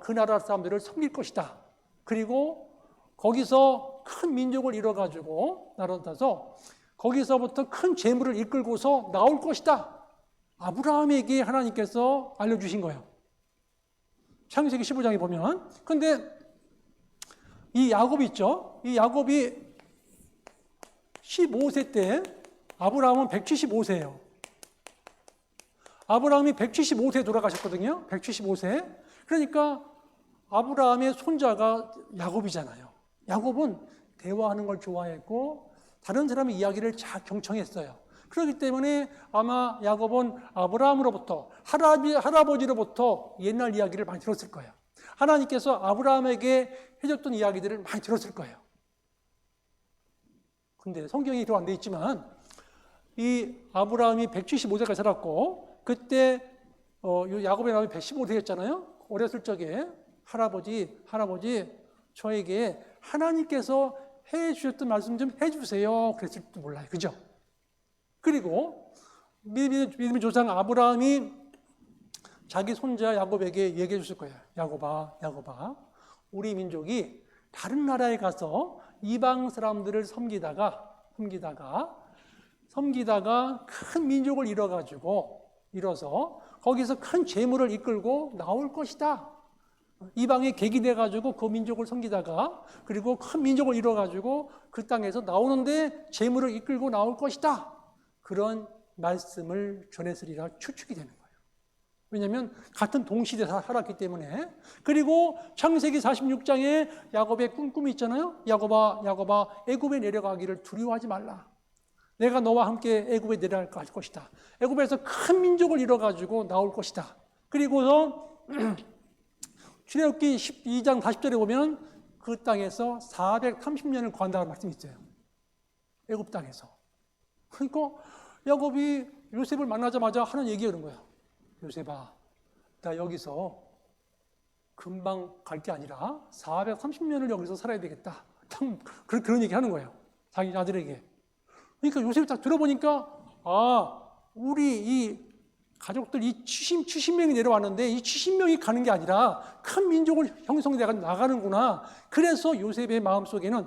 그 나라 사람들을 섬길 것이다. 그리고 거기서 큰 민족을 이뤄가지고 나라에서 거기서부터 큰 재물을 이끌고서 나올 것이다. 아브라함에게 하나님께서 알려주신 거예요. 창세기 15장에 보면. 근데 이 야곱 있죠? 이 야곱이 15세 때 아브라함은 175세예요. 아브라함이 175세에 돌아가셨거든요. 175세. 그러니까 아브라함의 손자가 야곱이잖아요. 야곱은 대화하는 걸 좋아했고 다른 사람의 이야기를 잘 경청했어요. 그렇기 때문에 아마 야곱은 아브라함으로부터 할아버지로부터 옛날 이야기를 많이 들었을 거예요. 하나님께서 아브라함에게 해줬던 이야기들을 많이 들었을 거예요. 근데 성경이 더 안 돼 있지만 이 아브라함이 175세까지 살았고 그때 야곱의 나이 115세였잖아요. 어렸을 적에 할아버지 저에게 하나님께서 해주셨던 말씀 좀 해주세요 그랬을지도 몰라요. 그죠? 그리고 믿음의 조상 아브라함이 자기 손자 야곱에게 얘기해 줬을 거예요. 야곱아, 우리 민족이 다른 나라에 가서 이방 사람들을 섬기다가 큰 민족을 이뤄서 거기서 큰 재물을 이끌고 나올 것이다. 이방에 객이 돼가지고 그 민족을 섬기다가 그리고 큰 민족을 이뤄가지고 그 땅에서 나오는데 재물을 이끌고 나올 것이다. 그런 말씀을 전했으리라 추측이 되는 거예요. 왜냐하면 같은 동시대에 살았기 때문에. 그리고 창세기 46장에 야곱의 꿈이 있잖아요. 야곱아 애굽에 내려가기를 두려워하지 말라. 내가 너와 함께 애굽에 내려갈 것이다. 애굽에서 큰 민족을 이뤄가지고 나올 것이다. 그리고서 출애굽기 12장 40절에 보면 그 땅에서 430년을 거한다는 말씀이 있어요. 애굽 땅에서. 그러니까 야곱이 요셉을 만나자마자 하는 얘기가 이런 거야. 요셉아, 나 여기서 금방 갈 게 아니라 430년을 여기서 살아야 되겠다. 그런 얘기 하는 거예요. 자기 아들에게. 그러니까 요셉이 딱 들어보니까 우리 이 가족들 이 70명이 내려왔는데 이 70명이 가는 게 아니라 큰 민족을 형성돼 나가는구나. 그래서 요셉의 마음속에는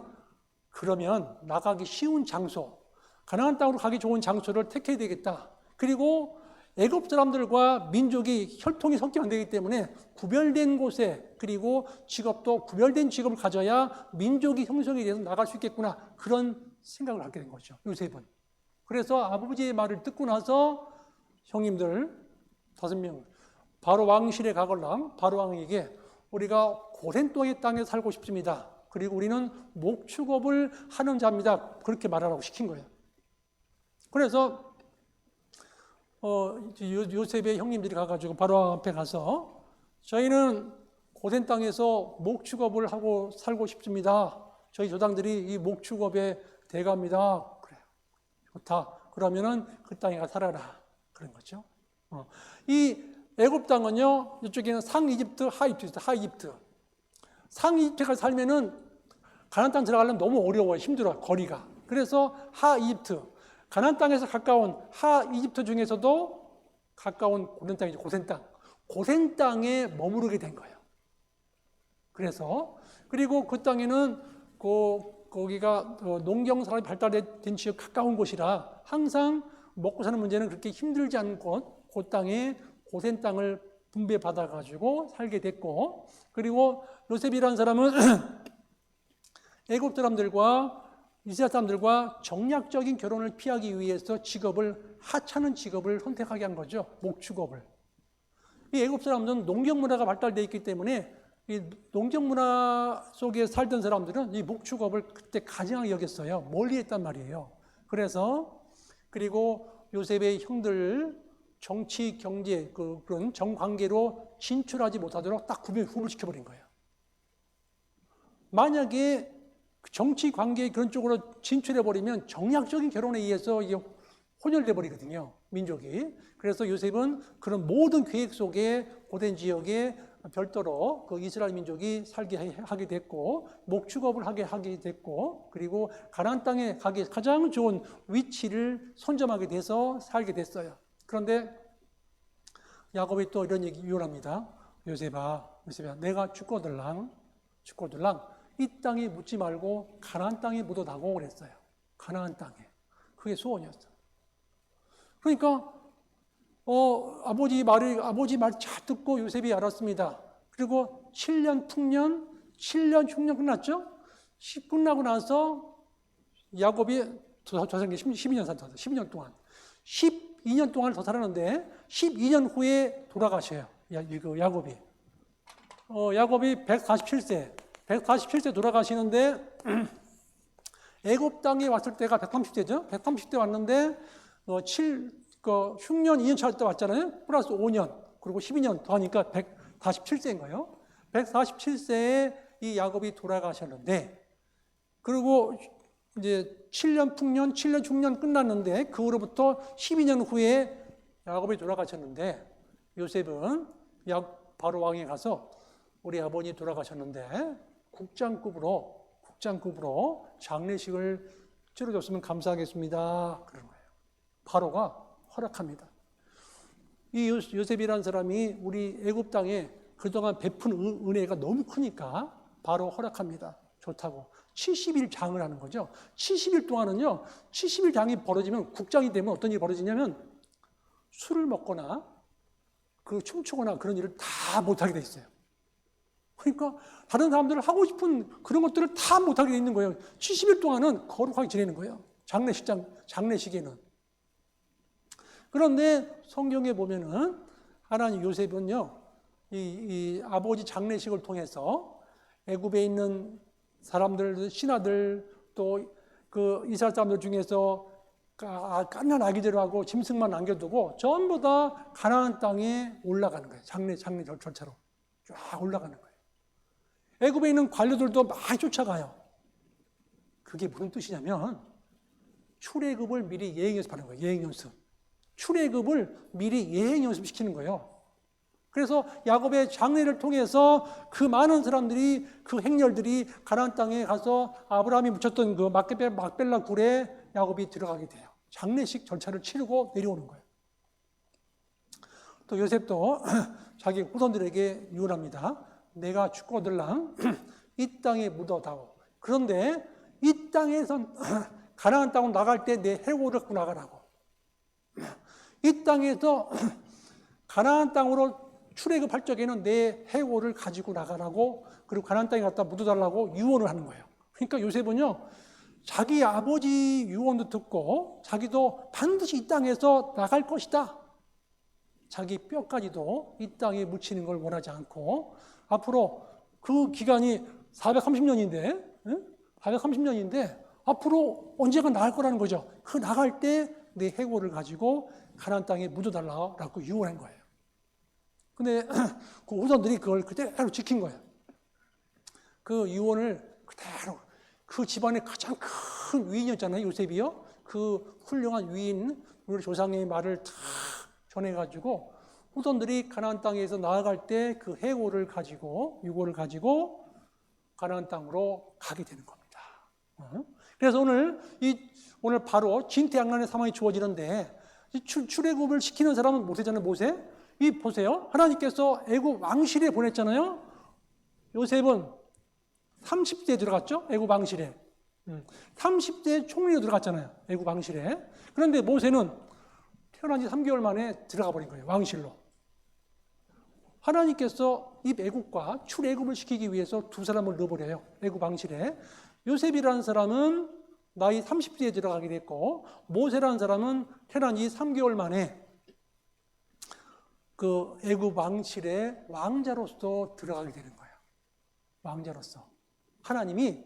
그러면 나가기 쉬운 장소, 가나안 땅으로 가기 좋은 장소를 택해야 되겠다. 그리고 애굽 사람들과 민족이 혈통이 섞이면 안 되기 때문에 구별된 곳에 그리고 직업도 구별된 직업을 가져야 민족이 형성이 돼서 나갈 수 있겠구나. 그런 생각을 갖게 된 거죠. 요셉은. 그래서 아버지의 말을 듣고 나서 형님들 5명 바로 왕실에 가걸랑 바로 왕에게 우리가 고센 땅에 살고 싶습니다. 그리고 우리는 목축업을 하는 자입니다. 그렇게 말하라고 시킨 거예요. 그래서 요셉의 형님들이 가가지고 바로 왕 앞에 가서 저희는 고센 땅에서 목축업을 하고 살고 싶습니다. 저희 조상들이 이 목축업에 대가입니다. 그래요. 좋다. 그러면은 그 땅에 가 살아라. 그런 거죠. 이 애굽 땅은요, 이쪽에는 상이집트, 하이집트. 상이집트가 살면은 가나안 땅 들어가려면 너무 어려워요. 힘들어요. 거리가. 그래서 하이집트. 가나안 땅에서 가까운 하이집트 중에서도 가까운 고센 땅이죠. 고센 땅. 고센 땅에 머무르게 된 거예요. 그래서 그리고 그 땅에는 거기가 농경 산업이 발달된 지역 가까운 곳이라 항상 먹고 사는 문제는 그렇게 힘들지 않은 그 땅에 고센 땅을 분배받아 가지고 살게 됐고, 그리고 요셉이라는 사람은 애굽 사람들과 이스라엘 사람들과 정략적인 결혼을 피하기 위해서 하찮은 직업을 선택하게 한 거죠. 목축업을. 이 애굽 사람들은 농경 문화가 발달되어 있기 때문에 이 농경 문화 속에 살던 사람들은 이 목축업을 그때 가증하게 여겼어요. 멀리 했단 말이에요. 그리고 요셉의 형들 정치, 경제 그런 정관계로 진출하지 못하도록 딱 구분시켜버린 거예요. 만약에 정치 관계 그런 쪽으로 진출해버리면 정략적인 결혼에 의해서 이게 혼혈돼 버리거든요. 민족이. 그래서 요셉은 그런 모든 계획 속에 고된 지역에 별도로 그 이스라엘 민족이 살게 하게 됐고, 목축업을 하게 됐고, 그리고 가나안 땅에 가기 가장 좋은 위치를 선점하게 돼서 살게 됐어요. 그런데 야곱이 또 이런 얘기 유언합니다. 요셉아, 내가 죽거들랑 이 땅에 묻지 말고 가나안 땅에 묻어다고 그랬어요. 가나안 땅에. 그게 소원이었어요. 그러니까 아버지 말 잘 듣고 요셉이 알았습니다. 그리고 7년 흉년 끝났죠? 끝나고 나서 야곱이 더 살게 12년 살았어요. 12년 동안. 12년 동안을 더 살았는데 12년 후에 돌아가셔요. 야곱이. 야곱이 147세 돌아가시는데 애굽 땅에 왔을 때가 130세죠. 130세 왔는데 흉년 2년 차 때 왔잖아요. 플러스 5년 그리고 12년 더 하니까 147세인 거예요. 147세에 이 야곱이 돌아가셨는데 그리고 이제 7년 흉년 끝났는데 그 후로부터 12년 후에 야곱이 돌아가셨는데 요셉은 바로 왕에 가서 우리 아버님이 돌아가셨는데 국장급으로 장례식을 치러줬으면 감사하겠습니다. 그런 거예요. 바로가 허락합니다. 이 요셉이라는 사람이 우리 애굽 땅에 그동안 베푼 은혜가 너무 크니까 바로 허락합니다. 좋다고. 70일 장을 하는 거죠. 70일 동안은요. 70일 장이 벌어지면 국장이 되면 어떤 일이 벌어지냐면 술을 먹거나 춤추거나 그런 일을 다 못하게 돼 있어요. 그러니까 다른 사람들 하고 싶은 그런 것들을 다 못하게 돼 있는 거예요. 70일 동안은 거룩하게 지내는 거예요. 장례식에는. 그런데 성경에 보면은 하나님 요셉은요, 이 아버지 장례식을 통해서 애굽에 있는 사람들, 신하들 또 그 이스라엘 사람들 중에서 깐난 아기들하고 짐승만 남겨두고 전부 다 가나안 땅에 올라가는 거예요. 장례 절차로 쫙 올라가는 거예요. 애굽에 있는 관료들도 많이 쫓아가요. 그게 무슨 뜻이냐면 출애굽을 미리 예행 연습하는 거예요. 예행 연습. 출애굽을 미리 예행 연습시키는 거예요. 그래서 야곱의 장례를 통해서 그 많은 사람들이 그 행렬들이 가나안 땅에 가서 아브라함이 묻혔던 그 막벨라 굴에 야곱이 들어가게 돼요. 장례식 절차를 치르고 내려오는 거예요. 또 요셉도 자기 후손들에게 유언합니다. 내가 죽거들랑 이 땅에 묻어다오. 그런데 이 땅에서 가나안 땅으로 나갈 때 내 해골을 갖고 나가라고. 이 땅에서 가나안 땅으로 출애굽할 적에는 내 해골을 가지고 나가라고, 그리고 가나안 땅에 갖다 묻어달라고 유언을 하는 거예요. 그러니까 요셉은요, 자기 아버지 유언도 듣고 자기도 반드시 이 땅에서 나갈 것이다. 자기 뼈까지도 이 땅에 묻히는 걸 원하지 않고 앞으로 그 기간이 430년인데 430년인데 앞으로 언제가 나갈 거라는 거죠. 그 나갈 때 내 해골을 가지고 가나안 땅에 묻어달라고 유언한 거예요. 근데 그 후손들이 그걸 그대로 지킨 거예요. 그 유언을 그대로, 그 집안의 가장 큰 위인이었잖아요, 요셉이요. 그 훌륭한 위인, 우리 조상의 말을 다 전해가지고 후손들이 가나안 땅에서 나아갈 때 그 해골을 가지고, 유골을 가지고 가나안 땅으로 가게 되는 겁니다. 그래서 오늘 바로 진퇴양난의 상황이 주어지는데, 출애굽을 시키는 사람은 모세잖아요, 모세. 보세요. 하나님께서 애굽 왕실에 보냈잖아요. 요셉은 30대에 들어갔죠? 애굽 왕실에. 30대 총리로 들어갔잖아요. 애굽 왕실에. 그런데 모세는 태어난 지 3개월 만에 들어가 버린 거예요. 왕실로. 하나님께서 이 애굽과 출애굽을 시키기 위해서 두 사람을 넣어버려요. 애굽 왕실에. 요셉이라는 사람은 나이 30세에 들어가게 됐고, 모세라는 사람은 태어난 지 3개월 만에 그 애굽 왕실의 왕자로서 들어가게 되는 거예요. 왕자로서. 하나님이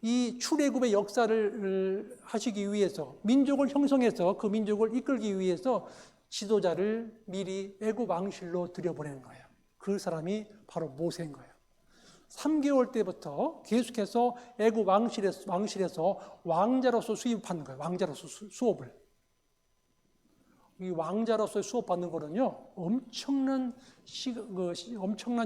이 출애굽의 역사를 하시기 위해서, 민족을 형성해서 그 민족을 이끌기 위해서 지도자를 미리 애굽 왕실로 들여보내는 거예요. 그 사람이 바로 모세인 거예요. 3개월 때부터 계속해서 애굽 왕실에서 왕자로서 수입하는 거예요. 왕자로서 수업을. 이 왕자로서 수업받는 거는요, 엄청난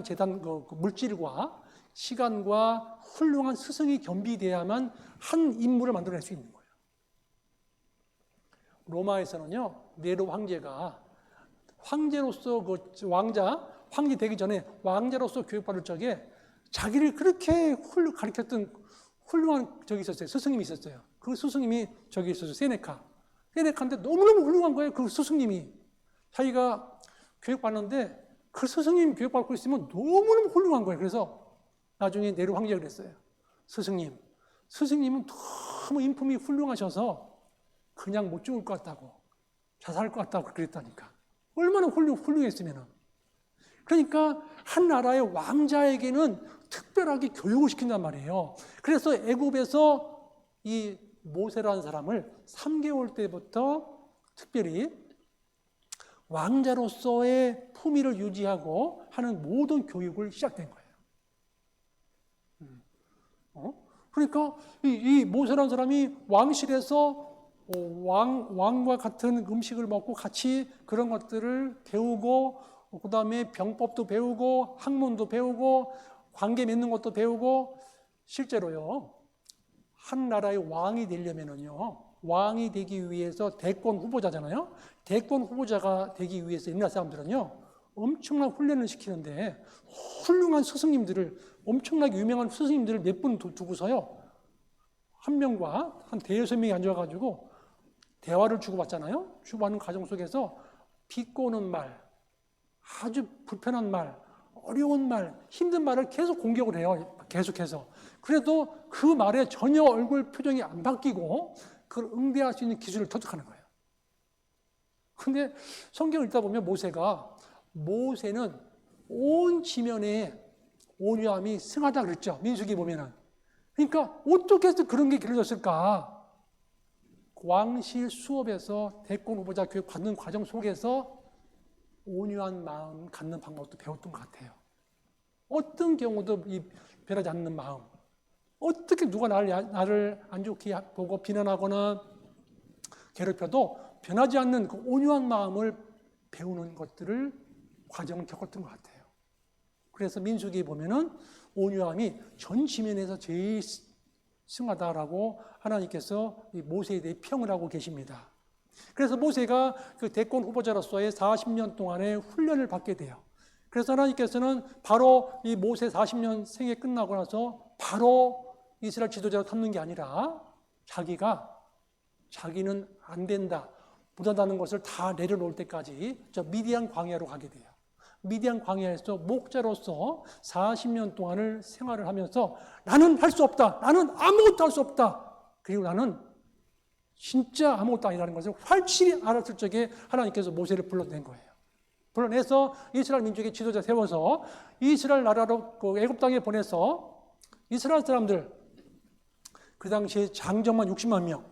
재단, 물질과 시간과 훌륭한 스승이 겸비돼야만 한 인물을 만들어낼 수 있는 거예요. 로마에서는요, 네로 황제가 황제로서 황제 되기 전에 왕자로서 교육받을 적에 자기를 그렇게 가르쳤던 훌륭한 적이 있었어요. 스승님이 있었어요. 그 스승님이 저기 있었어요. 세네카. 근데 너무너무 훌륭한 거예요. 그 스승님이. 자기가 교육받는데 그 스승님 교육받고 있으면 너무너무 훌륭한 거예요. 그래서 나중에 네로 황제가 그랬어요. 스승님은 너무 인품이 훌륭하셔서 그냥 못 죽을 것 같다고, 자살할 것 같다고 그랬다니까. 얼마나 훌륭했으면은. 그러니까 한 나라의 왕자에게는 특별하게 교육을 시킨단 말이에요. 그래서 애굽에서 이 모세라는 사람을 3개월 때부터 특별히 왕자로서의 품위를 유지하고 하는 모든 교육을 시작된 거예요. 그러니까 이 모세라는 사람이 왕실에서 왕과 같은 음식을 먹고 같이 그런 것들을 배우고, 그 다음에 병법도 배우고, 학문도 배우고, 관계 맺는 것도 배우고, 실제로요, 한 나라의 왕이 되려면은요, 왕이 되기 위해서 대권 후보자잖아요. 대권 후보자가 되기 위해서 옛날 사람들은요, 엄청난 훈련을 시키는데, 훌륭한 스승님들을, 엄청나게 유명한 스승님들을 몇 분 두고서요, 한 명과 한 대여섯 명이 앉아가지고 대화를 주고받잖아요. 주고받는 과정 속에서 비꼬는 말, 아주 불편한 말, 어려운 말, 힘든 말을 계속 공격을 해요. 계속해서. 그래도 그 말에 전혀 얼굴 표정이 안 바뀌고 그걸 응대할 수 있는 기술을 터득하는 거예요. 근데 성경을 읽다 보면 모세는 온 지면에 온유함이 승하다 그랬죠. 민수기 보면은. 그러니까 어떻게 해서 그런 게 길러졌을까? 왕실 수업에서 대권 후보자 교육 받는 과정 속에서 온유한 마음 갖는 방법도 배웠던 것 같아요. 어떤 경우도 변하지 않는 마음. 어떻게 누가 나를 안 좋게 보고 비난하거나 괴롭혀도 변하지 않는 그 온유한 마음을 배우는 것들을 과정을 겪었던 것 같아요. 그래서 민수기에 보면은 온유함이 전 지면에서 제일 승하다라고 하나님께서 모세에 대해 평을 하고 계십니다. 그래서 모세가 그 대권 후보자로서의 40년 동안의 훈련을 받게 돼요. 그래서 하나님께서는 바로 이 모세 40년 생애 끝나고 나서 바로 이스라엘 지도자로 삼는 게 아니라 자기는 안 된다, 못한다는 것을 다 내려놓을 때까지 저 미디안 광야로 가게 돼요. 미디안 광야에서 목자로서 40년 동안을 생활을 하면서 나는 할 수 없다. 나는 아무것도 할 수 없다. 그리고 나는 진짜 아무것도 아니라는 것을 확실히 알았을 적에 하나님께서 모세를 불러낸 거예요. 불러내서 이스라엘 민족의 지도자 세워서 이스라엘 나라로 애굽 땅에 보내서 이스라엘 사람들 그 당시에 장정만 60만 명,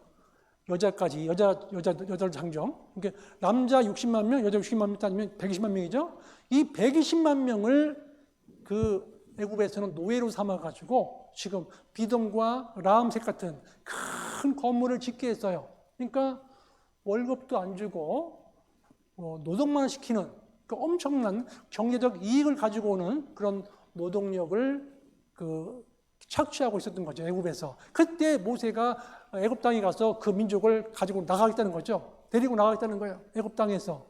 여자까지 여자 장정, 그러니까 남자 60만 명, 여자 60만 명 따지면 120만 명이죠. 이 120만 명을 그 애굽에서는 노예로 삼아가지고 지금 비돔과 라암색 같은 큰 건물을 짓게 했어요. 그러니까 월급도 안 주고 노동만 시키는 그 엄청난 경제적 이익을 가지고 오는 그런 노동력을 착취하고 있었던 거죠. 애굽에서. 그때 모세가 애굽 땅에 가서 그 민족을 가지고 나가겠다는 거죠. 데리고 나가겠다는 거예요. 애굽 땅에서.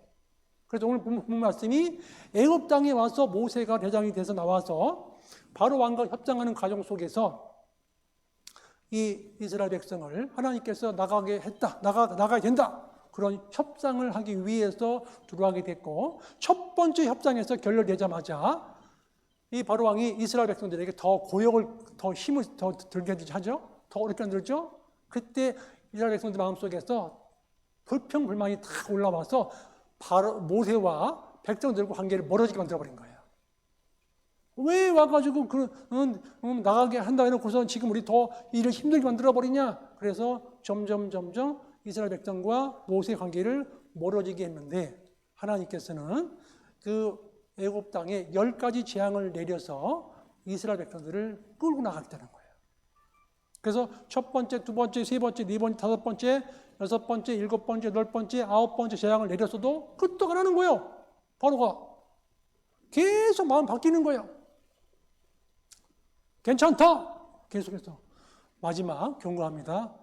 그래서 오늘 본 말씀이 애굽 땅에 와서 모세가 대장이 돼서 나와서 바로 왕과 협상하는 과정 속에서 이 이스라엘 백성을 하나님께서 나가게 했다. 나가야 된다. 그런 협상을 하기 위해서 들어가게 됐고, 첫 번째 협상에서 결렬되자마자 이 바로 왕이 이스라엘 백성들에게 더 힘을 더 들게 하죠. 더 어렵게 만들죠. 그때 이스라엘 백성들 마음속에서 불평불만이 다 올라와서 바로 모세와 백성들과 관계를 멀어지게 만들어버린 거예요. 왜 와가지고 나가게 한다 해놓고서 지금 우리 더 일을 힘들게 만들어버리냐. 그래서 점점 이스라엘 백성과 모세의 관계를 멀어지게 했는데 하나님께서는 그 애굽 땅에 10가지 재앙을 내려서 이스라엘 백성들을 끌고 나가겠다는 거예요. 그래서 첫 번째, 두 번째, 세 번째, 네 번째, 다섯 번째, 여섯 번째, 일곱 번째, 여덟 번째, 아홉 번째 재앙을 내렸어도 끄떡 안 하는 거예요. 바로가 계속 마음 바뀌는 거예요. 괜찮다. 계속해서 마지막 경고합니다.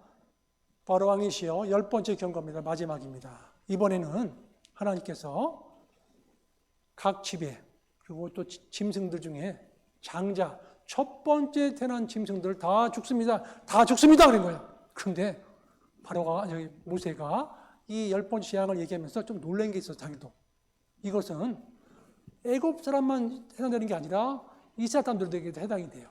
바로 왕이시여 10번째 경고입니다. 마지막입니다. 이번에는 하나님께서 각 지배 그리고 또 짐승들 중에 장자 첫 번째 태어난 짐승들 다 죽습니다. 다 죽습니다. 그런 거예요. 그런데 바로가 모세가 이 10번째 재앙을 얘기하면서 좀 놀란 게 있어요. 자기도. 이것은 애굽 사람만 해당되는 게 아니라 이스라엘 사람들에게도 해당이 돼요.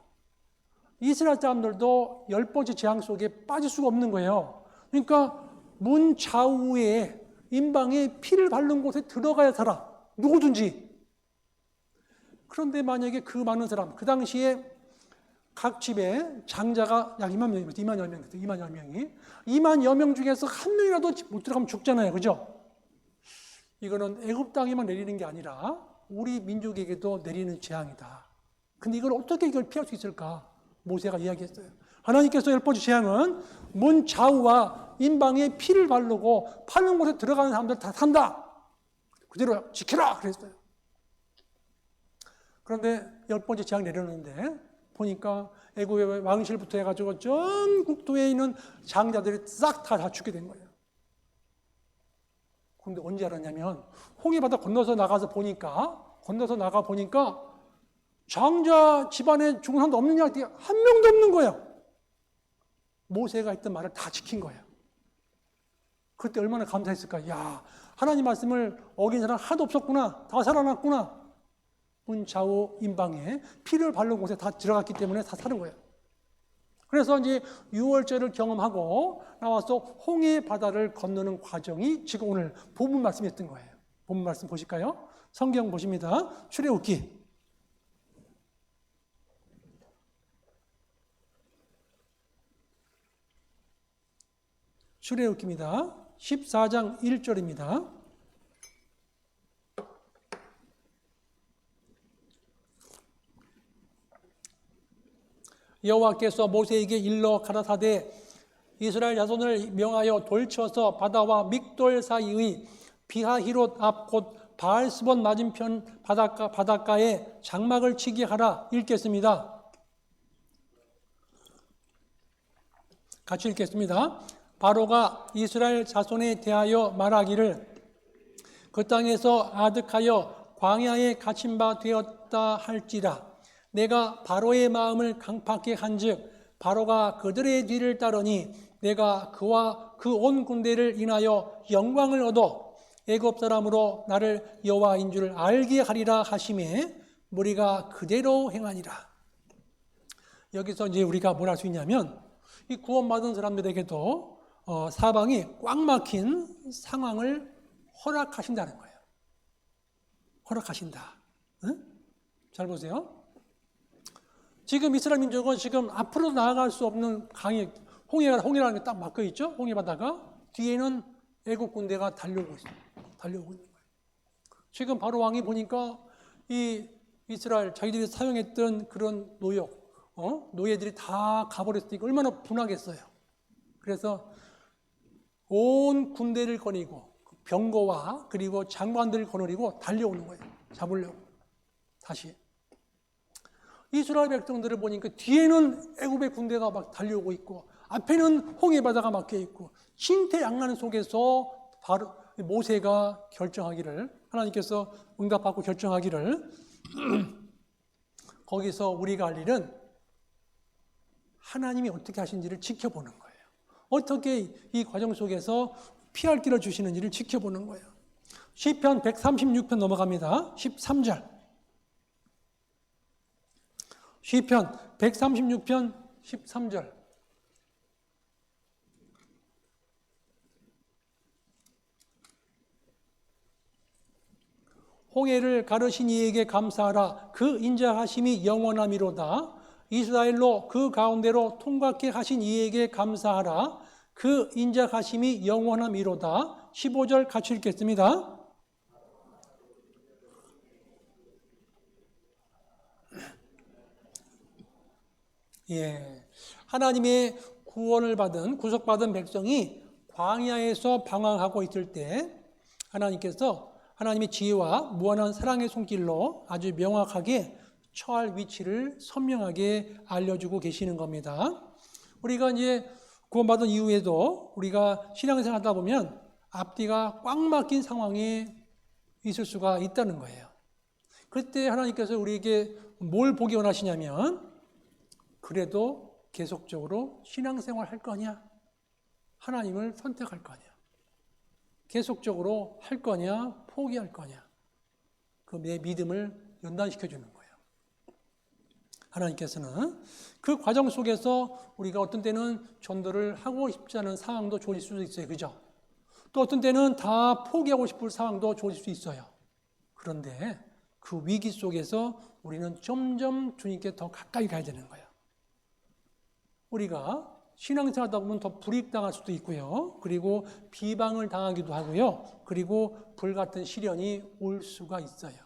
이스라엘 사람들도 10번째 재앙 속에 빠질 수가 없는 거예요. 그러니까 문 좌우에 임방에 피를 바른 곳에 들어가야 살아. 누구든지. 그런데 만약에 그 많은 사람, 그 당시에 각 집에 장자가 약 2만 명입니다. 2만여 명, 2만여 명이. 2만여 명 중에서 한 명이라도 못 들어가면 죽잖아요. 그죠? 이거는 애굽 땅에만 내리는 게 아니라 우리 민족에게도 내리는 재앙이다. 근데 이걸 어떻게 이걸 피할 수 있을까? 모세가 이야기했어요. 하나님께서 10번째 재앙은 문 좌우와 임방에 피를 바르고 파는 곳에 들어가는 사람들 다 산다. 그대로 지켜라 그랬어요. 그런데 10번째 재앙 내렸는데 보니까 애굽의 왕실부터 해가지고 전 국토에 있는 장자들이 싹 다 죽게 된 거예요. 그런데 언제 알았냐면 홍해바다 건너서 나가 보니까 장자 집안에 죽은 사람도 없느냐 했더니 한 명도 없는 거예요. 모세가 했던 말을 다 지킨 거예요. 그때 얼마나 감사했을까. 야, 하나님 말씀을 어긴 사람 하나도 없었구나. 다 살아났구나. 문 좌우 임방에 피를 바른 곳에 다 들어갔기 때문에 다 사는 거예요. 그래서 이제 6월절을 경험하고 나와서 홍해 바다를 건너는 과정이 지금 오늘 본문 말씀이었던 거예요. 본문 말씀 보실까요? 성경 보십니다. 출애굽기. 출애굽기입니다. 14장 1절입니다. 여호와께서 모세에게 일러 가라사대 이스라엘 자손을 명하여 돌쳐서 바다와 믹돌 사이의 비하히롯 앞 곧 바알스본 맞은편 바닷가에 장막을 치게 하라. 읽겠습니다. 같이 읽겠습니다. 바로가 이스라엘 자손에 대하여 말하기를 그 땅에서 아득하여 광야에 갇힌 바 되었다 할지라. 내가 바로의 마음을 강팍게 한즉 바로가 그들의 뒤를 따르니 내가 그와 그 온 군대를 인하여 영광을 얻어 애굽 사람으로 나를 여호와인 줄 알게 하리라 하심에 무리가 그대로 행하니라. 여기서 이제 우리가 뭘 할 수 있냐면 이 구원받은 사람들에게도 사방이 꽉 막힌 상황을 허락하신다는 거예요. 허락하신다. 응? 잘 보세요. 지금 이스라엘 민족은 지금 앞으로 나아갈 수 없는 강에 홍해라는 게 딱 막혀 있죠. 홍해 바다가 뒤에는 애국 군대가 달려오고 있어요. 달려오고 있는 거예요. 지금 바로 왕이 보니까 이 이스라엘 자기들이 사용했던 그런 노예들이 다 가버렸으니까 얼마나 분하겠어요. 그래서 온 군대를 거느리고 병거와 그리고 장관들을 거느리고 달려오는 거예요. 잡으려고 다시. 이스라엘 백성들을 보니까 뒤에는 애굽의 군대가 막 달려오고 있고 앞에는 홍해 바다가 막혀 있고 신태양난 속에서 바로 모세가 결정하기를 하나님께서 응답받고 결정하기를 거기서 우리가 할 일은 하나님이 어떻게 하신지를 지켜보는 거예요. 어떻게 이 과정 속에서 피할 길을 주시는지를 지켜보는 거예요. 시편 136편 넘어갑니다. 13절. 시편 136편 13절. 홍해를 가르신 이에게 감사하라. 그 인자하심이 영원함이로다. 이스라엘로 그 가운데로 통과케 하신 이에게 감사하라. 그 인자하심이 영원함이로다. 15절 같이 읽겠습니다. 예, 하나님의 구원을 받은 구속받은 백성이 광야에서 방황하고 있을 때 하나님께서 하나님의 지혜와 무한한 사랑의 손길로 아주 명확하게 처할 위치를 선명하게 알려주고 계시는 겁니다. 우리가 이제 구원받은 이후에도 우리가 신앙생활 하다 보면 앞뒤가 꽉 막힌 상황에 있을 수가 있다는 거예요. 그때 하나님께서 우리에게 뭘 보기 원하시냐면 그래도 계속적으로 신앙생활 할 거냐? 하나님을 선택할 거냐? 계속적으로 할 거냐, 포기할 거냐. 그 내 믿음을 연단시켜 주는 거예요. 하나님께서는 그 과정 속에서 우리가 어떤 때는 전도를 하고 싶지 않은 상황도 조질 수도 있어요. 그죠? 또 어떤 때는 다 포기하고 싶을 상황도 조질 수 있어요. 그런데 그 위기 속에서 우리는 점점 주님께 더 가까이 가야 되는 거예요. 우리가 신앙생활 하다 보면 더 불이익당할 수도 있고요. 그리고 비방을 당하기도 하고요. 그리고 불같은 시련이 올 수가 있어요.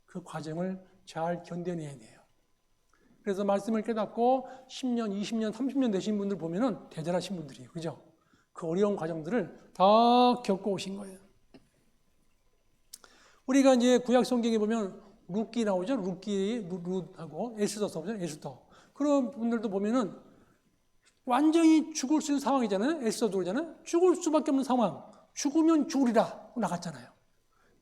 그 과정을 잘 견뎌내야 돼요. 그래서 말씀을 깨닫고 10년, 20년, 30년 되신 분들 보면은 대단하신 분들이에요. 그죠? 그 어려운 과정들을 다 겪고 오신 거예요. 우리가 이제 구약 성경에 보면 룻기 나오죠? 룻하고 에스더 써보죠? 에스더. 그런 분들도 보면은 완전히 죽을 수 있는 상황이잖아요. 에스더도 그러잖아요. 죽을 수밖에 없는 상황. 죽으면 죽으리라 나갔잖아요.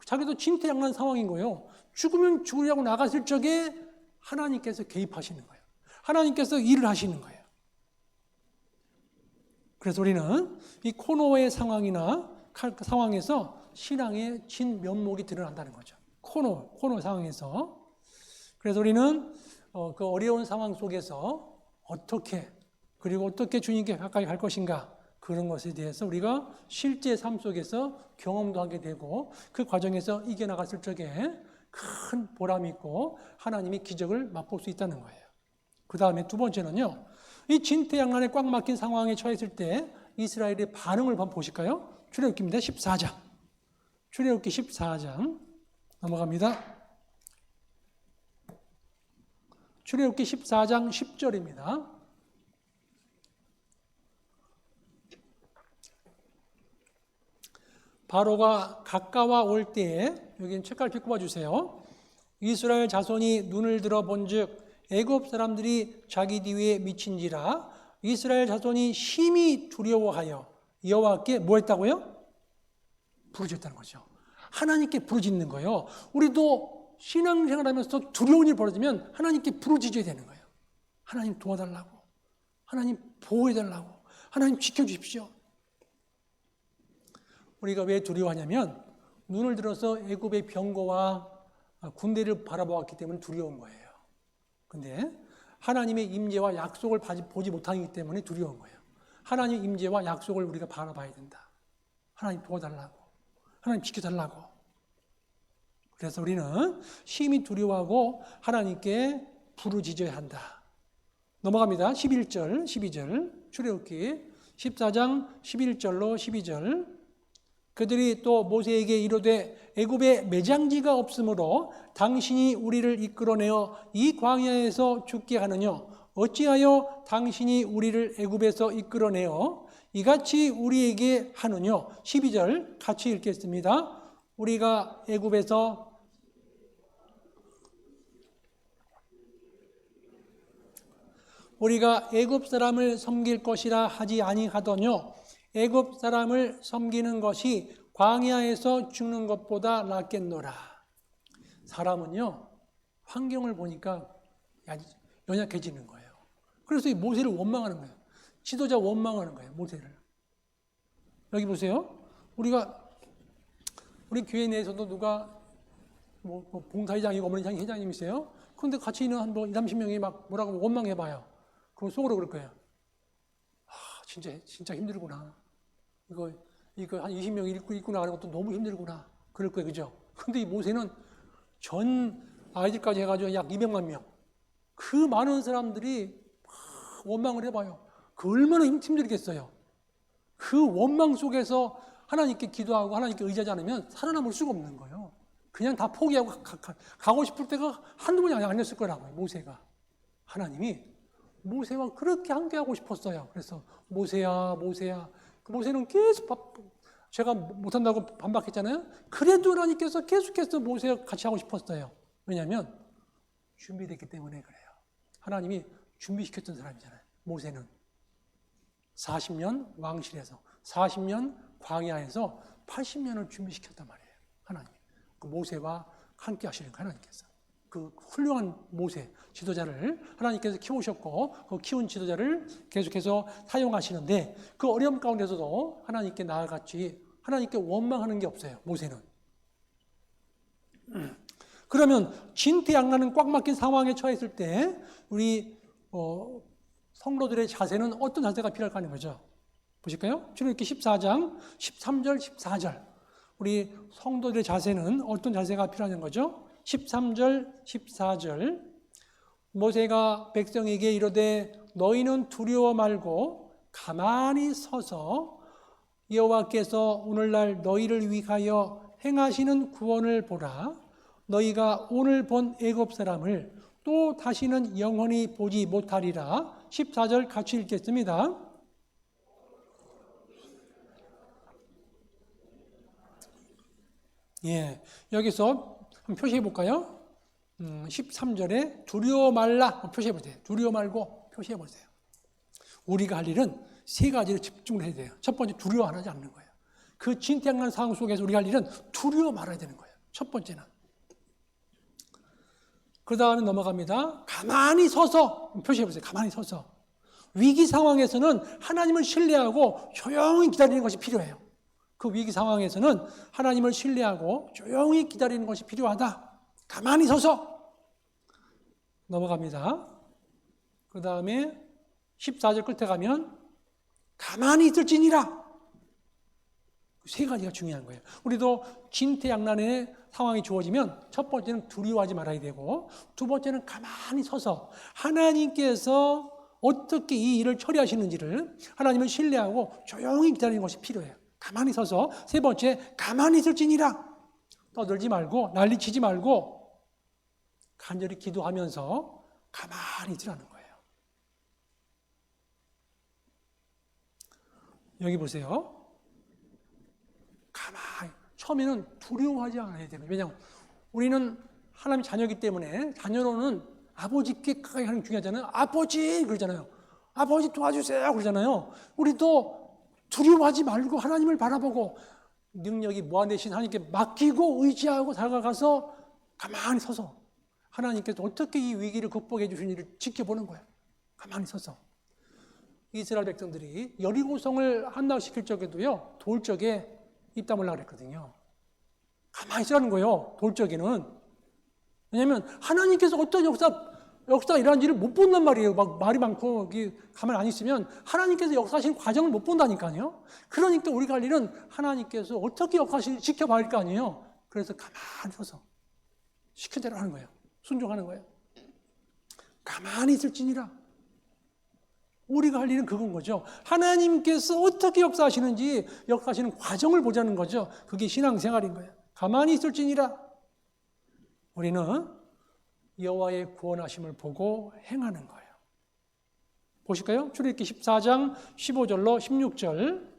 자기도 진퇴양난 상황인 거예요. 죽으면 죽으리라고 나갔을 적에 하나님께서 개입하시는 거예요. 하나님께서 일을 하시는 거예요. 그래서 우리는 이 코노의 상황이나 상황에서 신앙의 진면목이 드러난다는 거죠. 코노 상황에서. 그래서 우리는 그 어려운 상황 속에서 그리고 어떻게 주님께 가까이 갈 것인가, 그런 것에 대해서 우리가 실제 삶 속에서 경험도 하게 되고 그 과정에서 이겨나갔을 적에 큰 보람이 있고 하나님이 기적을 맛볼 수 있다는 거예요. 그 다음에 두 번째는요, 이 진퇴양난에 꽉 막힌 상황에 처했을 때 이스라엘의 반응을 한번 보실까요? 출애굽기입니다. 14장. 출애굽기 14장 넘어갑니다. 출애굽기 14장 10절입니다. 바로가 가까워 올 때에, 여기는 책갈피 꼽아주세요. 이스라엘 자손이 눈을 들어 본즉 애굽 사람들이 자기 뒤에 미친지라 이스라엘 자손이 심히 두려워하여 여호와께 뭐 했다고요? 부르짖었다는 거죠. 하나님께 부르짖는 거예요. 우리도 신앙생활하면서 두려운 일 벌어지면 하나님께 부르짖어야 되는 거예요. 하나님 도와달라고, 하나님 보호해달라고, 하나님 지켜주십시오. 우리가 왜 두려워하냐면 눈을 들어서 애굽의 병거와 군대를 바라보았기 때문에 두려운 거예요. 근데 하나님의 임재와 약속을 보지 못하기 때문에 두려운 거예요. 하나님의 임재와 약속을 우리가 바라봐야 된다. 하나님 도와달라고, 하나님 지켜달라고. 그래서 우리는 심히 두려워하고 하나님께 부르짖어야 한다. 넘어갑니다. 11절, 12절 출애굽기 14장 11절로 12절. 그들이 또 모세에게 이르되 애굽에 매장지가 없으므로 당신이 우리를 이끌어내어 이 광야에서 죽게 하느냐? 어찌하여 당신이 우리를 애굽에서 이끌어내어 이같이 우리에게 하느냐? 12절 같이 읽겠습니다. 우리가 애굽 사람을 섬길 것이라 하지 아니하더뇨? 애굽 사람을 섬기는 것이 광야에서 죽는 것보다 낫겠노라. 사람은요, 환경을 보니까 연약해지는 거예요. 그래서 이 모세를 원망하는 거예요. 지도자 원망하는 거예요, 모세를. 여기 보세요. 우리 교회 내에서도 누가 봉사회장이고 어머니 회장님이세요. 그런데 같이 있는 한 20-30명이 막 뭐라고 원망해봐요. 그럼 속으로 그럴 거예요. 진짜 힘들구나. 이거 한 20명 읽고 나가는 것도 너무 힘들구나. 그럴 거예요. 그죠? 근데 이 모세는 전 아이들까지 해가지고 약 200만 명. 그 많은 사람들이 원망을 해봐요. 그 얼마나 힘들겠어요. 그 원망 속에서 하나님께 기도하고 하나님께 의지하지 않으면 살아남을 수가 없는 거예요. 그냥 다 포기하고 가고 싶을 때가 한두 번이 아니었을 거라고요. 모세가. 하나님이 모세와 그렇게 함께하고 싶었어요. 그래서 모세야. 모세는 계속 제가 못한다고 반박했잖아요. 그래도 하나님께서 계속해서 모세와 같이 하고 싶었어요. 왜냐하면 준비됐기 때문에 그래요. 하나님이 준비시켰던 사람이잖아요. 모세는 40년 왕실에서 40년 광야에서 80년을 준비시켰단 말이에요. 하나님. 그 모세와 함께 하시는 하나님께서. 그 훌륭한 모세 지도자를 하나님께서 키우셨고 그 키운 지도자를 계속해서 사용하시는데 그 어려움 가운데서도 하나님께 나아같이 하나님께 원망하는 게 없어요. 모세는. 그러면 진퇴양난은 꽉 막힌 상황에 처했을 때 우리 성도들의 자세는 어떤 자세가 필요할까 하는 거죠. 보실까요? 출애굽기 14장 13절 14절 우리 성도들의 자세는 어떤 자세가 필요한 거죠? 13절 14절 모세가 백성에게 이르되 너희는 두려워 말고 가만히 서서 여호와께서 오늘날 너희를 위하여 행하시는 구원을 보라. 너희가 오늘 본 애굽 사람을 또 다시는 영원히 보지 못하리라. 14절 같이 읽겠습니다. 예, 여기서 한번 표시해 볼까요? 13절에 두려워 말라 표시해 보세요. 두려워 말고 표시해 보세요. 우리가 할 일은 세 가지를 집중을 해야 돼요. 첫 번째, 두려워하지 않는 거예요. 그 진퇴양난 상황 속에서 우리가 할 일은 두려워 말아야 되는 거예요. 첫 번째는. 그 다음에 넘어갑니다. 가만히 서서 표시해 보세요. 가만히 서서. 위기 상황에서는 하나님을 신뢰하고 조용히 기다리는 것이 필요해요. 그 위기 상황에서는 하나님을 신뢰하고 조용히 기다리는 것이 필요하다. 가만히 서서 넘어갑니다. 그 다음에 14절 끝에 가면 가만히 있을지니라. 세 가지가 중요한 거예요. 우리도 진퇴양난의 상황이 주어지면 첫 번째는 두려워하지 말아야 되고 두 번째는 가만히 서서 하나님께서 어떻게 이 일을 처리하시는지를 하나님을 신뢰하고 조용히 기다리는 것이 필요해요. 가만히 서서 세 번째, 가만히 있을지니라. 떠들지 말고 난리치지 말고 간절히 기도하면서 가만히 있으라는 거예요. 여기 보세요. 가만히. 처음에는 두려워하지 않아야 되는 거예요. 왜냐하면 우리는 하나님 자녀이기 때문에 자녀로는 아버지께 가까이 하는 게 중요하잖아요. 아버지 그러잖아요. 아버지 도와주세요 그러잖아요. 우리도 두려워하지 말고 하나님을 바라보고 능력이 무한되신 하나님께 맡기고 의지하고 다가가서 가만히 서서 하나님께서 어떻게 이 위기를 극복해 주시는지를 지켜보는 거예요. 가만히 서서. 이스라엘 백성들이 여리고성을 함락시킬 적에도요, 돌적에 입 다물라 그랬거든요. 가만히 있으라는 거예요, 돌적에는. 왜냐하면 하나님께서 어떤 역사가 일어난지를 못 본단 말이에요. 막 말이 많고 가만히 안 있으면 하나님께서 역사하시는 과정을 못 본다니까요. 그러니까 우리가 할 일은 하나님께서 어떻게 역사하시는지 지켜봐야 할 거 아니에요. 그래서 가만히 서서 시킨 대로 하는 거예요. 순종하는 거예요. 가만히 있을지니라. 우리가 할 일은 그건 거죠. 하나님께서 어떻게 역사하시는지 역사하시는 과정을 보자는 거죠. 그게 신앙생활인 거예요. 가만히 있을지니라. 우리는 여호와의 구원하심을 보고 행하는 거예요. 보실까요? 출애굽기 14장 15절로 16절.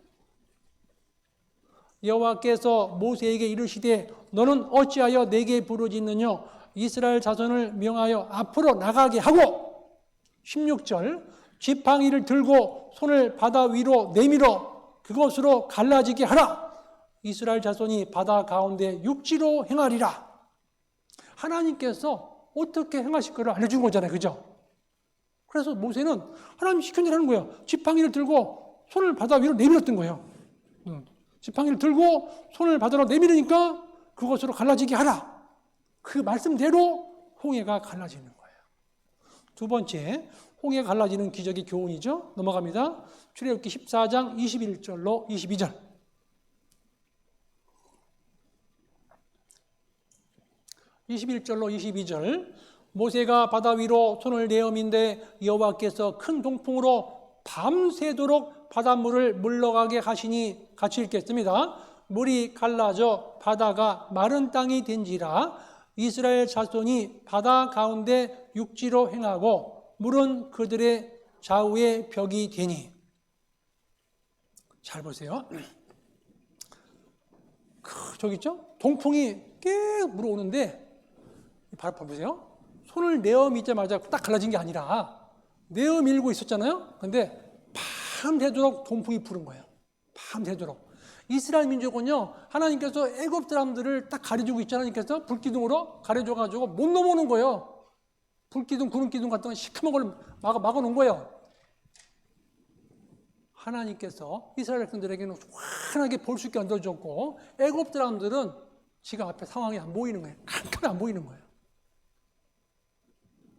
여호와께서 모세에게 이르시되 너는 어찌하여 내게 부르짖느냐 이스라엘 자손을 명하여 앞으로 나가게 하고 16절 지팡이를 들고 손을 바다 위로 내밀어 그것으로 갈라지게 하라. 이스라엘 자손이 바다 가운데 육지로 행하리라. 하나님께서 어떻게 행하실 거를 알려준 거잖아요. 그죠? 그래서 모세는 하나님 시킨 대로 하는 거예요. 지팡이를 들고 손을 바다 위로 내밀었던 거예요. 지팡이를 들고 손을 바다로 내밀으니까 그것으로 갈라지게 하라. 그 말씀대로 홍해가 갈라지는 거예요. 두 번째, 홍해가 갈라지는 기적의 교훈이죠. 넘어갑니다. 출애굽기 14장 21절로 22절. 21절로 22절. 모세가 바다 위로 손을 내어민데 여호와께서 큰 동풍으로 밤새도록 바닷물을 물러가게 하시니 같이 읽겠습니다. 물이 갈라져 바다가 마른 땅이 된지라. 이스라엘 자손이 바다 가운데 육지로 행하고 물은 그들의 좌우에 벽이 되니. 잘 보세요. 저기 있죠? 동풍이 계속 불어오는데 바로 보세요. 손을 내어 밀자마자 딱 갈라진 게 아니라 내어 밀고 있었잖아요. 근데 밤새도록 동풍이 부른 거예요. 밤새도록. 이스라엘 민족은요, 하나님께서 애굽 사람들을 딱 가려주고 있잖아요. 하나님께서 불기둥으로 가려줘가지고 못 넘어오는 거예요. 불기둥, 구름기둥 같은 거 시커먼 걸 막아놓은 거예요. 하나님께서 이스라엘 백성들에게는 환하게 볼 수 있게 얹어줬고 애굽 사람들은 지금 앞에 상황이 안 보이는 거예요. 칸칸 안 보이는 거예요.